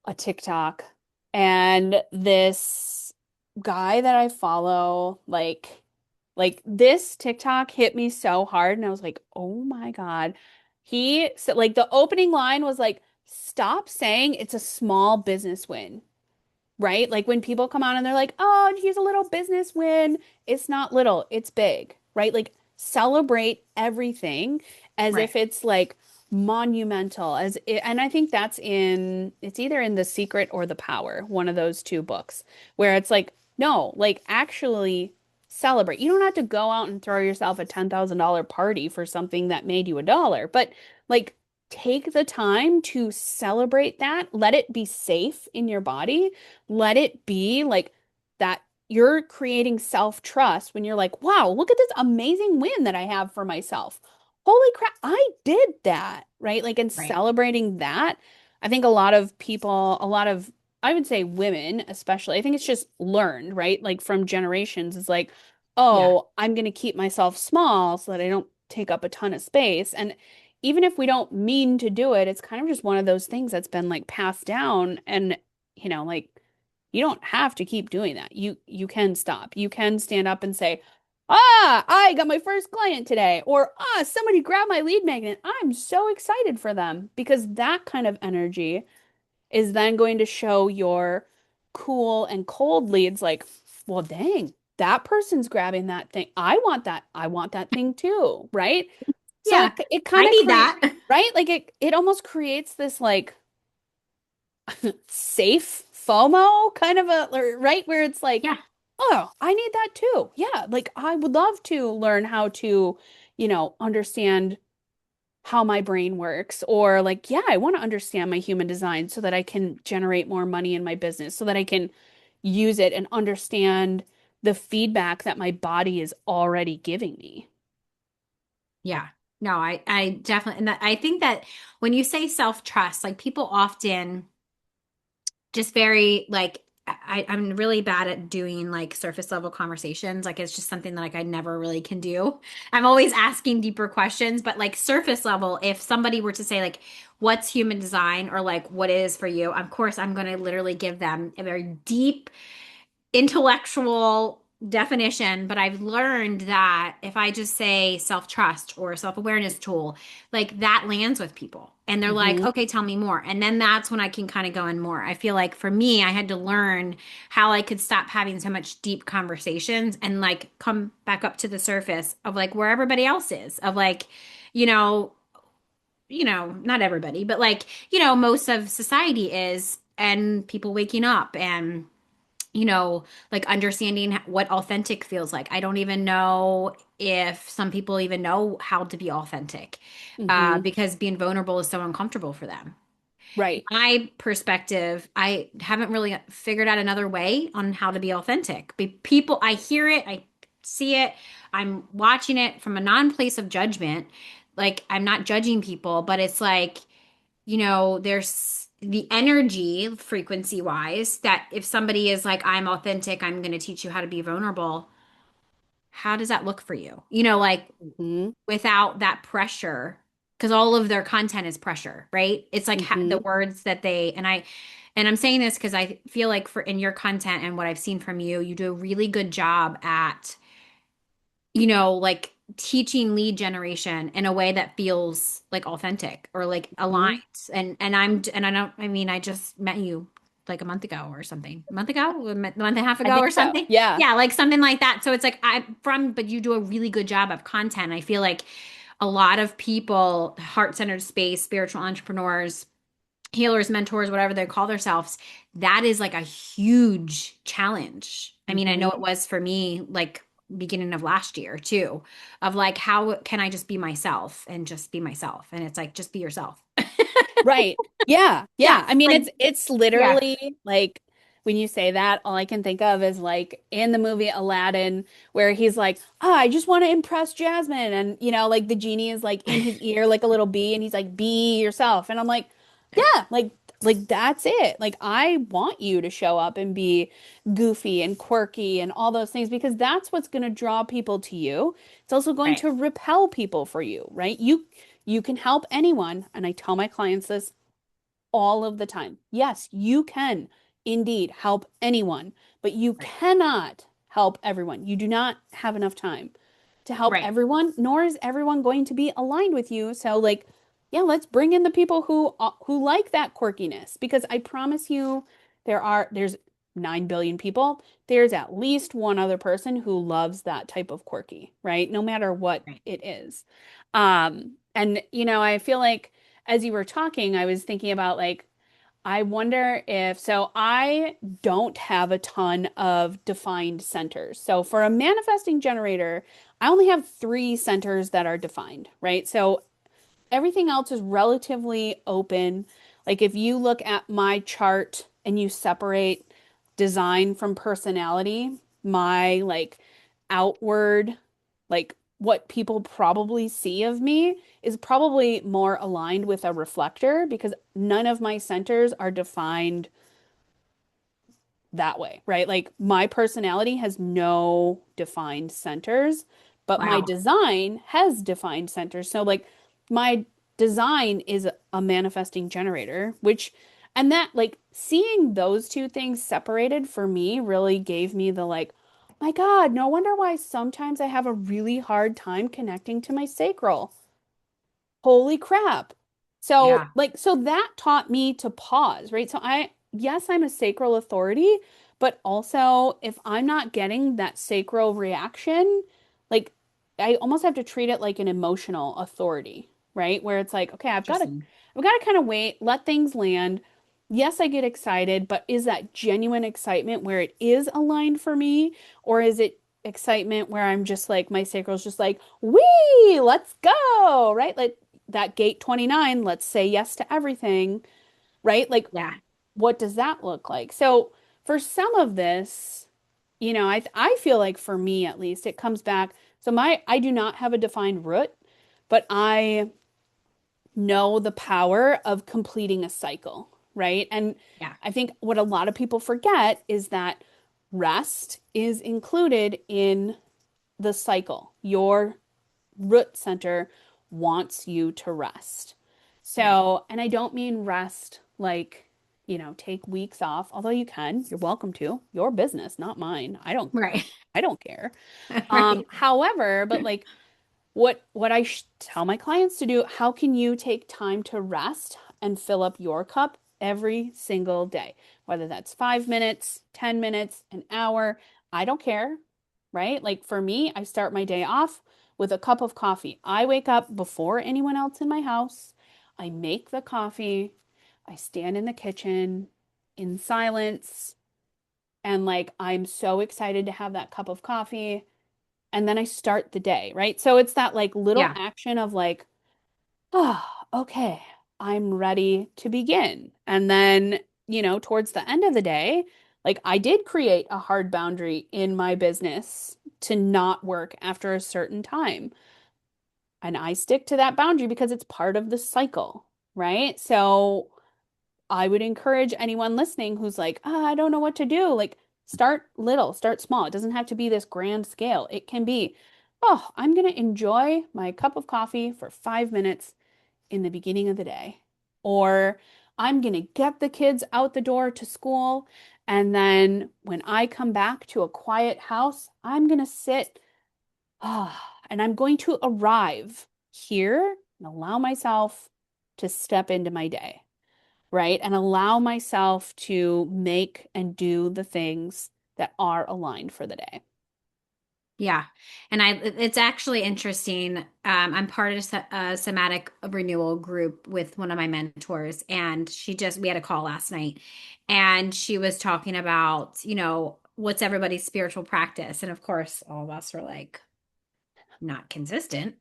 a TikTok, and this guy that I follow, like this TikTok hit me so hard, and I was like, "Oh my God." He said, like, the opening line was like, "Stop saying it's a small business win." Right? Like when people come on and they're like, "Oh, here's a little business win." It's not little, it's big, right? Like celebrate everything as Right. if it's like monumental and I think it's either in The Secret or The Power, one of those two books, where it's like, no, like actually celebrate. You don't have to go out and throw yourself a $10,000 party for something that made you a dollar, but like take the time to celebrate that. Let it be safe in your body. Let it be like that you're creating self-trust when you're like, wow, look at this amazing win that I have for myself. Holy crap, I did that, right? Like, and Right. celebrating that. I think a lot of people, I would say women especially, I think it's just learned, right? Like from generations, it's like, Yeah. oh, I'm going to keep myself small so that I don't take up a ton of space. And even if we don't mean to do it, it's kind of just one of those things that's been like passed down. And, like you don't have to keep doing that. You can stop. You can stand up and say, "Ah, I got my first client today," or "Ah, somebody grabbed my lead magnet. I'm so excited for them." Because that kind of energy is then going to show your cool and cold leads like, "Well, dang, that person's grabbing that thing. I want that. I want that thing too," right? So Yeah. it I kind of need create, that. right? Like it almost creates this like safe FOMO kind of right, where it's like, Yeah. oh, I need that too. Yeah, like I would love to learn how to, understand how my brain works, or like, yeah, I want to understand my human design so that I can generate more money in my business, so that I can use it and understand the feedback that my body is already giving me. Yeah. No, I definitely, and I think that when you say self-trust, like people often just very like I'm really bad at doing like surface level conversations. Like it's just something that like I never really can do. I'm always asking deeper questions, but like surface level, if somebody were to say like what's human design or like what is for you, of course I'm going to literally give them a very deep intellectual definition, but I've learned that if I just say self-trust or self-awareness tool, like that lands with people. And they're like, Hmm. okay, tell me more. And then that's when I can kind of go in more. I feel like for me, I had to learn how I could stop having so much deep conversations and like come back up to the surface of like where everybody else is, of like, you know, not everybody, but like, most of society is, and people waking up and, like understanding what authentic feels like. I don't even know if some people even know how to be authentic, Hmm. because being vulnerable is so uncomfortable for them. Right. My perspective, I haven't really figured out another way on how to be authentic. People, I hear it, I see it, I'm watching it from a non-place of judgment. Like I'm not judging people, but it's like, there's the energy frequency wise that if somebody is like, I'm authentic, I'm going to teach you how to be vulnerable. How does that look for you? Like Hmm. without that pressure, because all of their content is pressure, right? It's like the Hmm. words that and I'm saying this because I feel like for in your content and what I've seen from you, you do a really good job at, like teaching lead generation in a way that feels like authentic or like aligned. Hmm. And I don't, I mean, I just met you like a month ago or something, a month ago, a month and a half I ago think or so. something. Yeah. Yeah, like something like that. So it's like but you do a really good job of content. I feel like a lot of people, heart-centered space, spiritual entrepreneurs, healers, mentors, whatever they call themselves, that is like a huge challenge. I mean, I know it Hmm. was for me, like beginning of last year too, of like, how can I just be myself and just be myself? And it's like, just be yourself. Right. Yeah. Yeah. Yeah. I mean, Like, it's yeah. literally like when you say that, all I can think of is like in the movie Aladdin, where he's like, "Ah, I just want to impress Jasmine," and like the genie is like in his ear like a little bee, and he's like, "Be yourself," and I'm like, "Yeah, like that's it. Like I want you to show up and be goofy and quirky and all those things because that's what's going to draw people to you. It's also going Right. to repel people for you, right? You can help anyone, and I tell my clients this all of the time. Yes, you can indeed help anyone, but you Right. cannot help everyone. You do not have enough time to help Right. everyone, nor is everyone going to be aligned with you. So like, yeah, let's bring in the people who like that quirkiness because I promise you there's 9 billion people. There's at least one other person who loves that type of quirky, right? No matter what Right. it is. And I feel like as you were talking, I was thinking about like I wonder if, so I don't have a ton of defined centers. So for a manifesting generator, I only have three centers that are defined, right? So everything else is relatively open. Like if you look at my chart and you separate design from personality, my like outward, like what people probably see of me is probably more aligned with a reflector because none of my centers are defined that way, right? Like my personality has no defined centers, but my Wow. design has defined centers. So like my design is a manifesting generator, which and that like seeing those two things separated for me really gave me the like, my God, no wonder why sometimes I have a really hard time connecting to my sacral. Holy crap. So, Yeah. like, so that taught me to pause, right? So, yes, I'm a sacral authority, but also if I'm not getting that sacral reaction, like, I almost have to treat it like an emotional authority, right? Where it's like, okay, Interesting. I've got to kind of wait, let things land. Yes, I get excited, but is that genuine excitement where it is aligned for me? Or is it excitement where I'm just like, my sacral's just like, wee, let's go, right? Like, that gate 29, let's say yes to everything, right? Like, Yeah. what does that look like? So, for some of this, I feel like for me at least, it comes back. So I do not have a defined root, but I know the power of completing a cycle, right? And Yeah. I think what a lot of people forget is that rest is included in the cycle. Your root center wants you to rest. Right. So, and I don't mean rest like, take weeks off, although you can, you're welcome to. Your business, not mine. Right. I don't care. Right. However, but like what I tell my clients to do, how can you take time to rest and fill up your cup every single day? Whether that's 5 minutes, 10 minutes, an hour, I don't care, right? Like for me, I start my day off with a cup of coffee. I wake up before anyone else in my house. I make the coffee, I stand in the kitchen in silence, and like I'm so excited to have that cup of coffee. And then I start the day, right? So it's that like little Yeah. action of like, oh, okay, I'm ready to begin. And then, towards the end of the day, like I did create a hard boundary in my business to not work after a certain time. And I stick to that boundary because it's part of the cycle, right? So I would encourage anyone listening who's like, I don't know what to do. Like, start little, start small. It doesn't have to be this grand scale. It can be, oh, I'm going to enjoy my cup of coffee for 5 minutes in the beginning of the day. Or I'm going to get the kids out the door to school. And then when I come back to a quiet house, I'm going to sit, and I'm going to arrive here and allow myself to step into my day, right? And allow myself to make and do the things that are aligned for the day. Yeah. And it's actually interesting. I'm part of a somatic renewal group with one of my mentors, and we had a call last night, and she was talking about, what's everybody's spiritual practice. And of course, all of us were like, not consistent.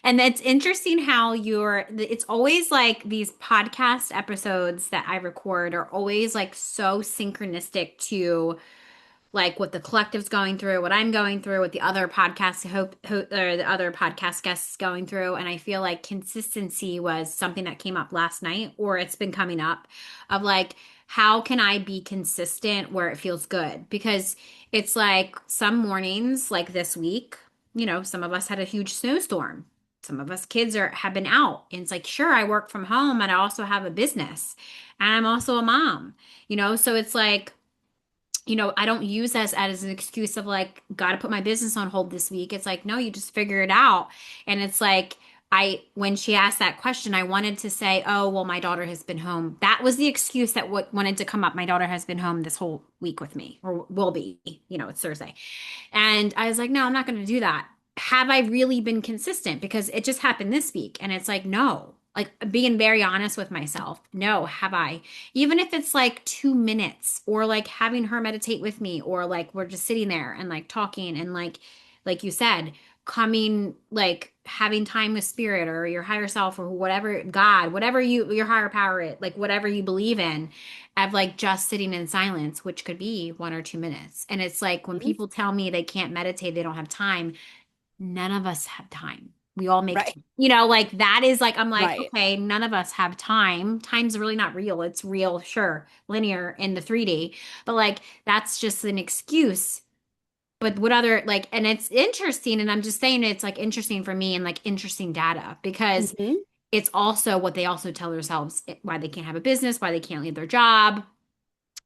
And it's interesting how it's always like these podcast episodes that I record are always like so synchronistic to like what the collective's going through, what I'm going through, what the other or the other podcast guests going through. And I feel like consistency was something that came up last night, or it's been coming up of like, how can I be consistent where it feels good? Because it's like some mornings, like this week, some of us had a huge snowstorm. Some of us kids have been out. And it's like, sure, I work from home and I also have a business and I'm also a mom, so it's like, I don't use this as an excuse of like, got to put my business on hold this week. It's like, no, you just figure it out. And it's like, when she asked that question, I wanted to say, oh, well, my daughter has been home. That was the excuse that wanted to come up. My daughter has been home this whole week with me, or will be, it's Thursday. And I was like, no, I'm not going to do that. Have I really been consistent? Because it just happened this week. And it's like, no, like being very honest with myself. No, have I? Even if it's like 2 minutes or like having her meditate with me or like we're just sitting there and like talking and like you said, coming, like having time with spirit or your higher self or whatever, God, whatever your higher power, like whatever you believe in, of like just sitting in silence, which could be 1 or 2 minutes. And it's like when Mhm. people tell me they can't meditate, they don't have time. None of us have time. We all make Right. time. Like that is like, I'm like, Right. okay, none of us have time. Time's really not real. It's real, sure, linear in the 3D, but like that's just an excuse. But what other, like, and it's interesting, and I'm just saying it's like interesting for me and like interesting data because Hmm. it's also what they also tell themselves why they can't have a business, why they can't leave their job.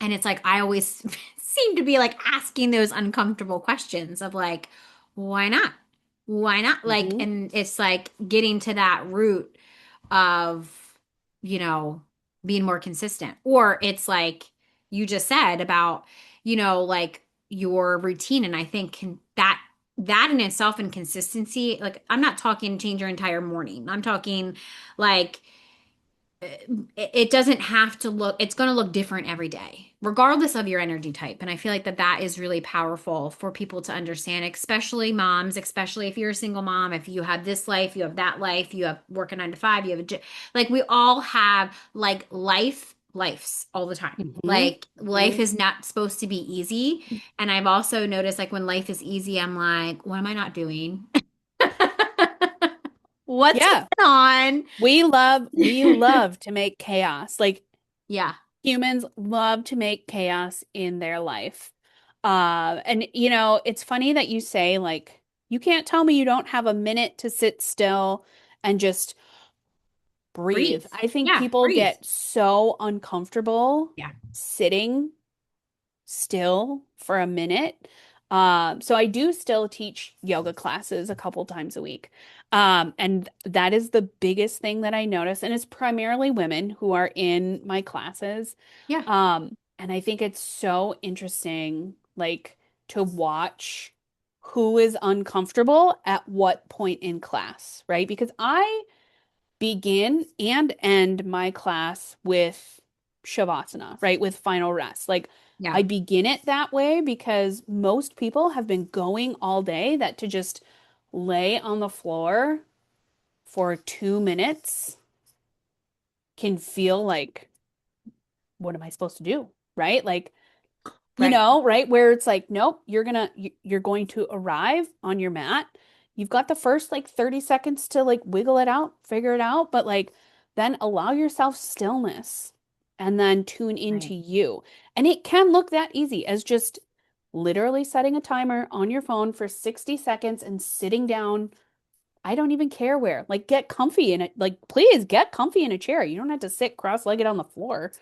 And it's like I always seem to be like asking those uncomfortable questions of like, why not? Why not? Like, Hmm. and it's like getting to that root of, you know, being more consistent. Or it's like you just said about, like your routine. And I think that in itself and consistency, like I'm not talking change your entire morning. I'm talking like it doesn't have to look, it's going to look different every day regardless of your energy type. And I feel like that is really powerful for people to understand, especially moms, especially if you're a single mom, if you have this life, you have that life, you have work a 9 to 5, you have like we all have like lifes all the time. Hmm. Like life Hmm. is not supposed to be easy. And I've also noticed like when life is easy, I'm like, what am I not doing? What's Yeah. going on? We love to make chaos. Like Yeah. humans love to make chaos in their life. And it's funny that you say like you can't tell me you don't have a minute to sit still and just breathe. Breathe. I think Yeah, people breathe. get so uncomfortable Yeah. sitting still for a minute. So I do still teach yoga classes a couple times a week. And that is the biggest thing that I notice. And it's primarily women who are in my classes. Yeah. And I think it's so interesting, like to watch who is uncomfortable at what point in class, right? Because begin and end my class with Shavasana, right? With final rest. Like Yeah. I begin it that way because most people have been going all day that to just lay on the floor for 2 minutes can feel like, what am I supposed to do? Right? Like, Right. right? Where it's like, nope, you're going to arrive on your mat. You've got the first like 30 seconds to like wiggle it out, figure it out, but like then allow yourself stillness and then tune into Right. you. And it can look that easy as just literally setting a timer on your phone for 60 seconds and sitting down. I don't even care where. Like get comfy in it. Like please get comfy in a chair. You don't have to sit cross-legged on the floor.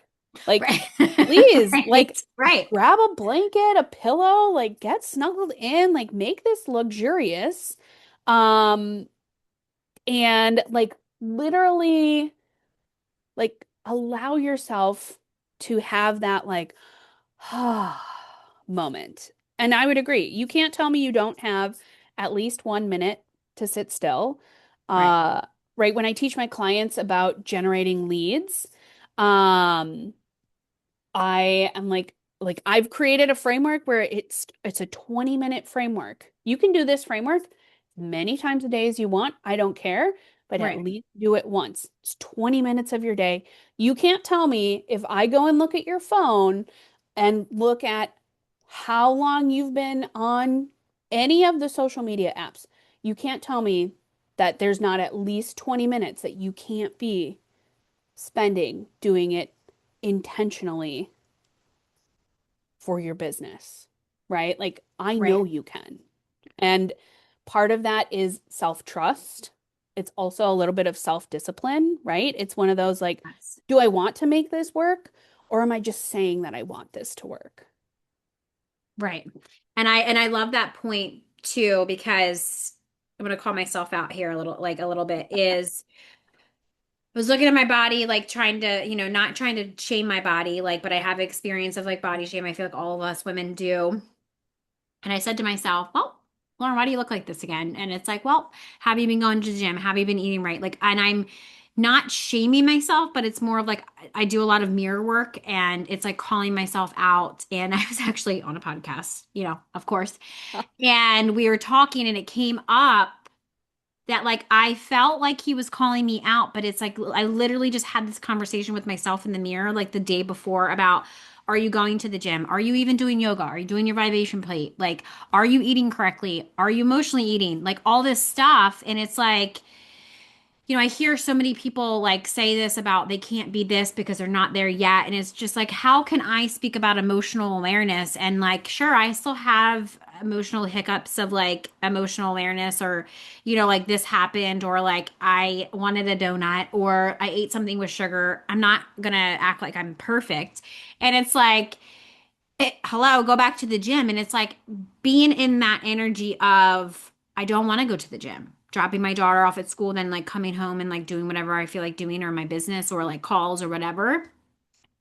Like Right. please, like Right. Right. grab a blanket, a pillow, like get snuggled in, like make this luxurious. Um, and like literally like allow yourself to have that like moment. And I would agree. You can't tell me you don't have at least 1 minute to sit still. Right. Uh, right when I teach my clients about generating leads, um, I am like I've created a framework where it's a 20-minute framework. You can do this framework many times a day as you want. I don't care, but at Right. least do it once. It's 20 minutes of your day. You can't tell me if I go and look at your phone and look at how long you've been on any of the social media apps. You can't tell me that there's not at least 20 minutes that you can't be spending doing it intentionally for your business, right? Like I know Right. you can. And part of that is self-trust. It's also a little bit of self-discipline, right? It's one of those like, Yes. do I want to make this work or am I just saying that I want this to work? Right. And I love that point too, because I'm gonna call myself out here a little, like a little bit, is I was looking at my body, like trying to, not trying to shame my body, like, but I have experience of like body shame. I feel like all of us women do. And I said to myself, well, Lauren, why do you look like this again? And it's like, well, have you been going to the gym? Have you been eating right? Like, and I'm not shaming myself, but it's more of like I do a lot of mirror work and it's like calling myself out. And I was actually on a podcast, of course. And we were talking and it came up that like I felt like he was calling me out, but it's like I literally just had this conversation with myself in the mirror like the day before about, are you going to the gym? Are you even doing yoga? Are you doing your vibration plate? Like, are you eating correctly? Are you emotionally eating? Like all this stuff. And it's like, I hear so many people like say this about they can't be this because they're not there yet. And it's just like, how can I speak about emotional awareness? And like, sure, I still have emotional hiccups of like emotional awareness or, like this happened or like I wanted a donut or I ate something with sugar. I'm not gonna act like I'm perfect. And it's like, hello, go back to the gym. And it's like being in that energy of, I don't want to go to the gym, dropping my daughter off at school, then like coming home and like doing whatever I feel like doing or my business or like calls or whatever.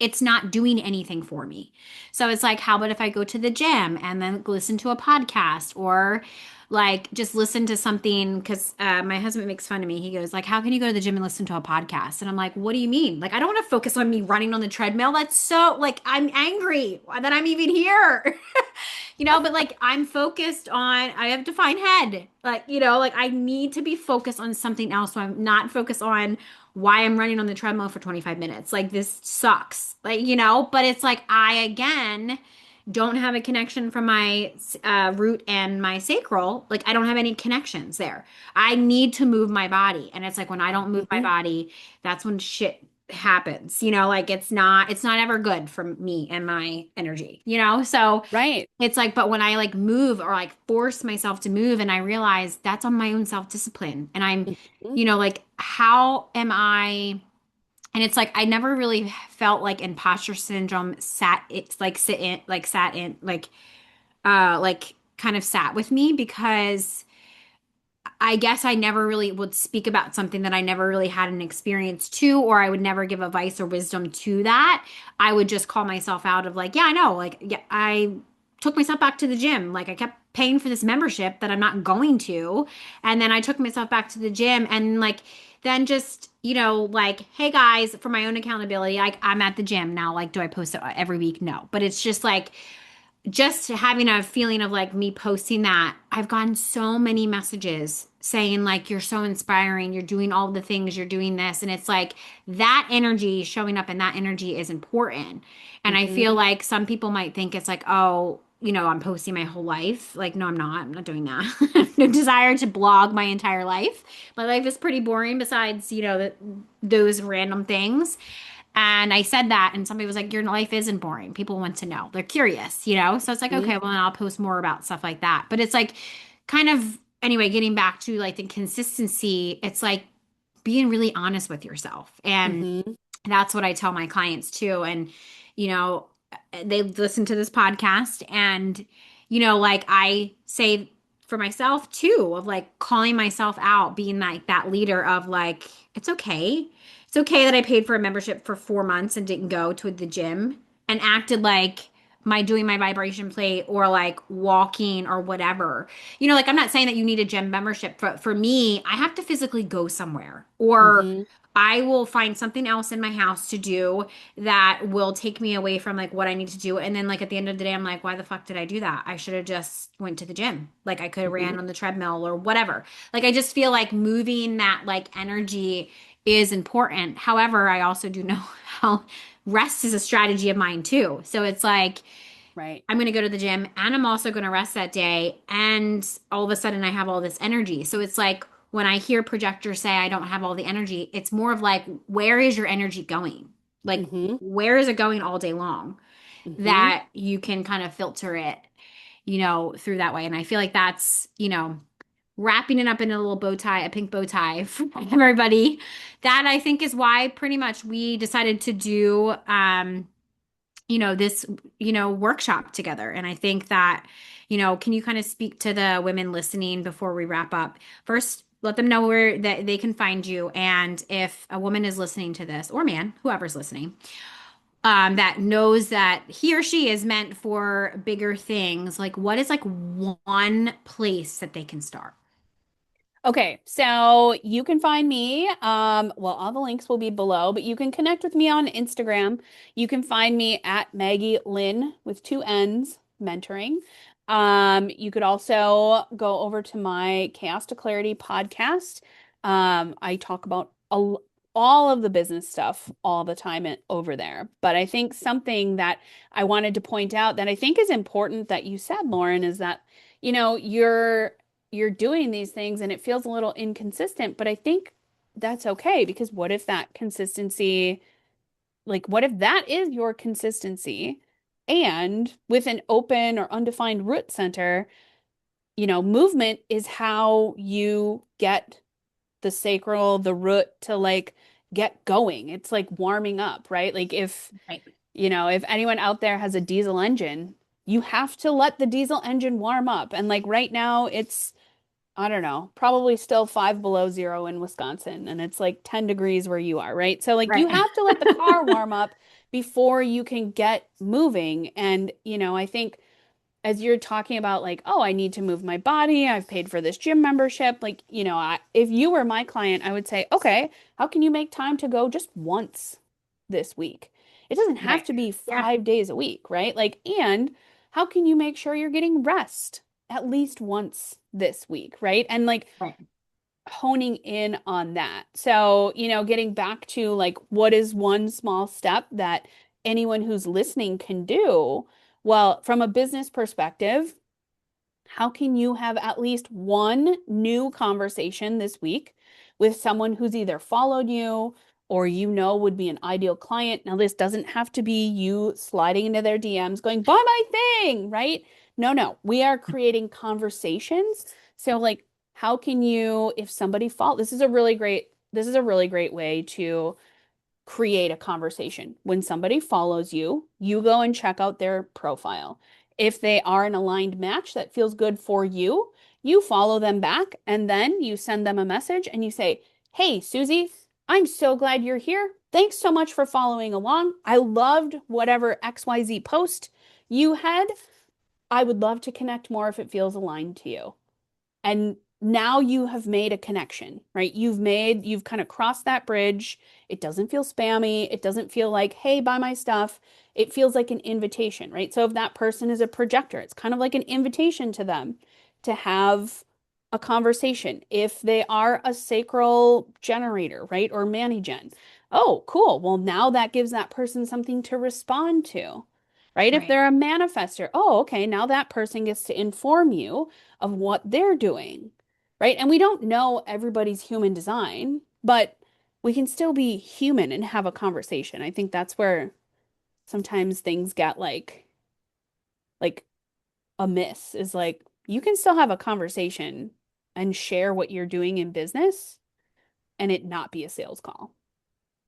It's not doing anything for me. So it's like, how about if I go to the gym and then listen to a podcast or like just listen to something? Because my husband makes fun of me. He goes like, how can you go to the gym and listen to a podcast? And I'm like, what do you mean? Like, I don't want to focus on me running on the treadmill. That's so like, I'm angry that I'm even here. But like I'm focused on, I have defined head. Like, like I need to be focused on something else. So I'm not focused on why I'm running on the treadmill for 25 minutes. Like this sucks. Like, but it's like I again don't have a connection from my root and my sacral. Like I don't have any connections there. I need to move my body. And it's like when I don't move my Mhm. body, that's when shit happens. Like it's not ever good for me and my energy, So Right. it's like, but when I like move or like force myself to move and I realize that's on my own self-discipline and I'm, Mhm. like, how am I? And it's like, I never really felt like imposter syndrome it's like sat in, like kind of sat with me because I guess I never really would speak about something that I never really had an experience to, or I would never give advice or wisdom to that. I would just call myself out of like, yeah, I know. Like, yeah, I took myself back to the gym. Like, I kept paying for this membership that I'm not going to. And then I took myself back to the gym and like then just, like, hey guys, for my own accountability, like I'm at the gym now. Like, do I post it every week? No. But it's just like just having a feeling of like me posting that, I've gotten so many messages saying like you're so inspiring, you're doing all the things, you're doing this, and it's like that energy showing up and that energy is important. And I feel Hmm. like some people might think it's like, oh, I'm posting my whole life. Like, no, I'm not. I'm not doing that. I have no desire to blog my entire life. My life is pretty boring besides, those random things. And I said that, and somebody was like, your life isn't boring. People want to know. They're curious. So it's like, Hmm. okay, well, then I'll post more about stuff like that. But it's like, kind of, anyway, getting back to like the consistency, it's like being really honest with yourself. And Hmm. that's what I tell my clients too. And, you know, they listen to this podcast and, like I say for myself too, of like calling myself out, being like that leader of like, it's okay. It's okay that I paid for a membership for 4 months and didn't go to the gym and acted like my doing my vibration plate or like walking or whatever. Like I'm not saying that you need a gym membership. For me, I have to physically go somewhere or Hmm. I will find something else in my house to do that will take me away from like what I need to do. And then like at the end of the day, I'm like, why the fuck did I do that? I should have just went to the gym. Like I could have Hmm. ran on the treadmill or whatever. Like I just feel like moving that like energy is important. However, I also do know how rest is a strategy of mine too. So it's like Right. I'm going to go to the gym and I'm also going to rest that day. And all of a sudden I have all this energy. So it's like when I hear projectors say I don't have all the energy, it's more of like, where is your energy going? Like, Hmm. where is it going all day long? Hmm. That you can kind of filter it, through that way. And I feel like that's, wrapping it up in a little bow tie, a pink bow tie for everybody. That I think is why pretty much we decided to do, this, workshop together. And I think that, can you kind of speak to the women listening before we wrap up? First, let them know where that they can find you. And if a woman is listening to this, or man, whoever's listening, that knows that he or she is meant for bigger things, like what is like one place that they can start? Okay, so you can find me. Well, all the links will be below, but you can connect with me on Instagram. You can find me at Maggie Lynn with two N's mentoring. You could also go over to my Chaos to Clarity podcast. I talk about all of the business stuff all the time over there. But I think something that I wanted to point out that I think is important that you said, Lauren, is that, you're doing these things and it feels a little inconsistent, but I think that's okay because what if that consistency, like what if that is your consistency and with an open or undefined root center, movement is how you get the sacral, the root to like get going. It's like warming up, right? Like Right. if anyone out there has a diesel engine, you have to let the diesel engine warm up. And like right now it's I don't know, probably still 5 below 0 in Wisconsin, and it's like 10 degrees where you are, right? So, like, you Right. have to let the car warm up before you can get moving. And, I think as you're talking about, like, oh, I need to move my body, I've paid for this gym membership, like, if you were my client, I would say, okay, how can you make time to go just once this week? It doesn't have Right. to be Yeah. 5 days a week, right? Like, and how can you make sure you're getting rest at least once this week, right? And like Right. honing in on that. So, getting back to like what is one small step that anyone who's listening can do? Well, from a business perspective, how can you have at least one new conversation this week with someone who's either followed you or would be an ideal client? Now, this doesn't have to be you sliding into their DMs going, buy my thing, right? No, no. We are creating conversations. So, like, how can you, if somebody follow, this is a really great way to create a conversation. When somebody follows you, you go and check out their profile. If they are an aligned match that feels good for you, you follow them back and then you send them a message and you say, hey, Susie, I'm so glad you're here. Thanks so much for following along. I loved whatever XYZ post you had. I would love to connect more if it feels aligned to you. And now you have made a connection, right? You've kind of crossed that bridge. It doesn't feel spammy. It doesn't feel like, hey, buy my stuff. It feels like an invitation, right? So if that person is a projector, it's kind of like an invitation to them to have a conversation. If they are a sacral generator, right? Or Manigen. Oh, cool. Well, now that gives that person something to respond to, right? If Right. they're a manifester, oh, okay, now that person gets to inform you of what they're doing, right? And we don't know everybody's human design, but we can still be human and have a conversation. I think that's where sometimes things get like amiss is like you can still have a conversation and share what you're doing in business and it not be a sales call.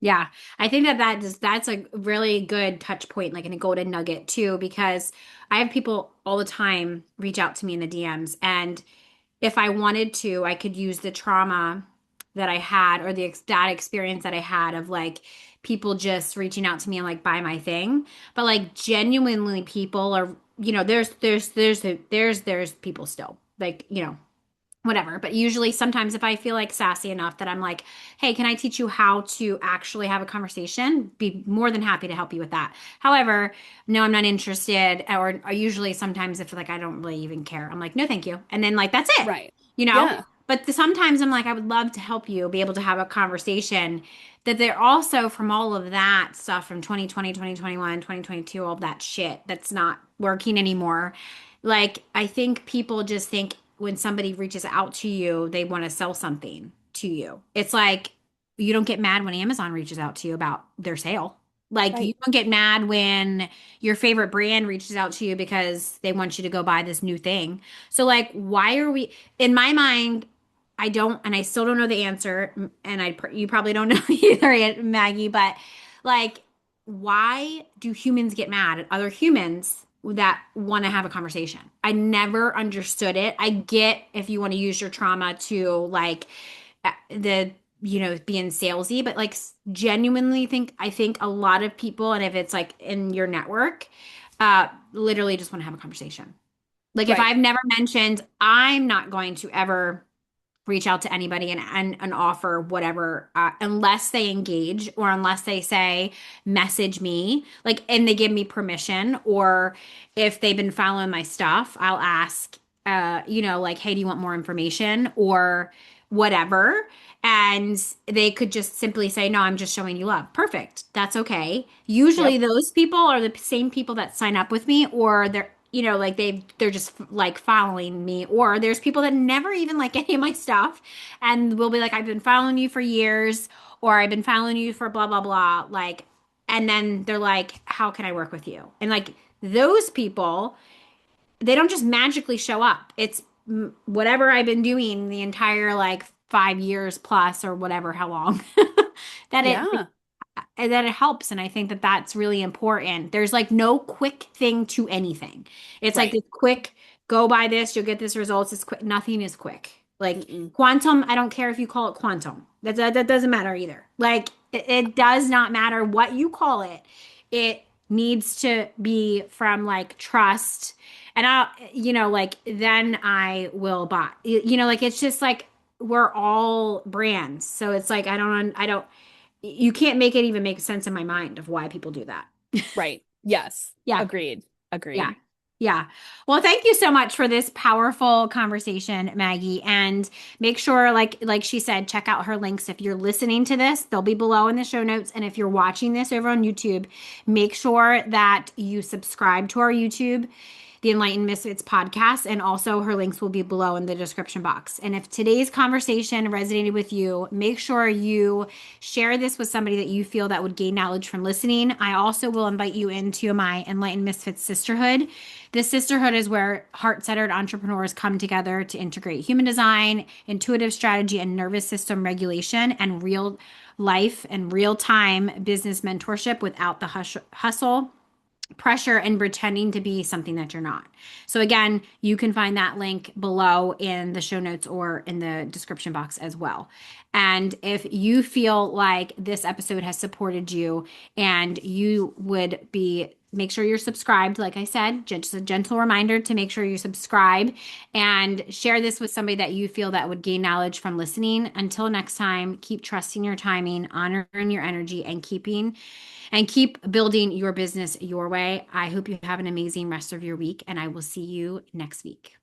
Yeah, I think that's a really good touch point, like in a golden nugget too, because I have people all the time reach out to me in the DMs, and if I wanted to, I could use the trauma that I had or that experience that I had of like people just reaching out to me and like buy my thing, but like genuinely people are, there's people still like, whatever. But usually, sometimes if I feel like sassy enough that I'm like, hey, can I teach you how to actually have a conversation? Be more than happy to help you with that. However, no, I'm not interested. Or usually sometimes if like I don't really even care, I'm like, no, thank you. And then like, that's it, Right. you know? Yeah. But sometimes I'm like, I would love to help you be able to have a conversation that they're also from all of that stuff from 2020, 2021, 2022, all of that shit that's not working anymore. Like, I think people just think when somebody reaches out to you, they want to sell something to you. It's like you don't get mad when Amazon reaches out to you about their sale. Like, you Right. don't get mad when your favorite brand reaches out to you because they want you to go buy this new thing. So, like, why are we, in my mind, I don't, and I still don't know the answer, and you probably don't know either, Maggie, but like, why do humans get mad at other humans that want to have a conversation? I never understood it. I get if you want to use your trauma to like the being salesy, but like genuinely I think a lot of people, and if it's like in your network, literally just want to have a conversation. Like if Right. I've never mentioned, I'm not going to ever reach out to anybody and offer whatever unless they engage or unless they say message me like and they give me permission, or if they've been following my stuff I'll ask like, hey, do you want more information or whatever, and they could just simply say, no, I'm just showing you love. Perfect, that's okay. Usually Yep. those people are the same people that sign up with me, or they're like they're just like following me, or there's people that never even like any of my stuff and will be like, I've been following you for years, or I've been following you for blah blah blah, like, and then they're like, how can I work with you? And like those people, they don't just magically show up. It's whatever I've been doing the entire like 5 years plus or whatever, how long that it Yeah. that it helps. And I think that that's really important. There's like no quick thing to anything. It's like Right. this quick, go buy this, you'll get this results. It's quick. Nothing is quick. Like Mm-mm. quantum, I don't care if you call it quantum. That doesn't matter either. Like it does not matter what you call it. It needs to be from like trust. And like then I will buy. Like it's just like we're all brands. So it's like I don't, you can't make it even make sense in my mind of why people do that. Right. Yes. Yeah. Agreed. Yeah. Agreed. Yeah. Well, thank you so much for this powerful conversation, Maggie. And make sure, like she said, check out her links. If you're listening to this, they'll be below in the show notes. And if you're watching this over on YouTube, make sure that you subscribe to our YouTube, the Enlightened Misfits podcast, and also her links will be below in the description box. And if today's conversation resonated with you, make sure you share this with somebody that you feel that would gain knowledge from listening. I also will invite you into my Enlightened Misfits Sisterhood. This sisterhood is where heart-centered entrepreneurs come together to integrate human design, intuitive strategy, and nervous system regulation, and real life and real time business mentorship without the hustle, pressure, and pretending to be something that you're not. So again, you can find that link below in the show notes or in the description box as well. And if you feel like this episode has supported you and you would be make sure you're subscribed. Like I said, just a gentle reminder to make sure you subscribe and share this with somebody that you feel that would gain knowledge from listening. Until next time, keep trusting your timing, honoring your energy, and keep building your business your way. I hope you have an amazing rest of your week, and I will see you next week.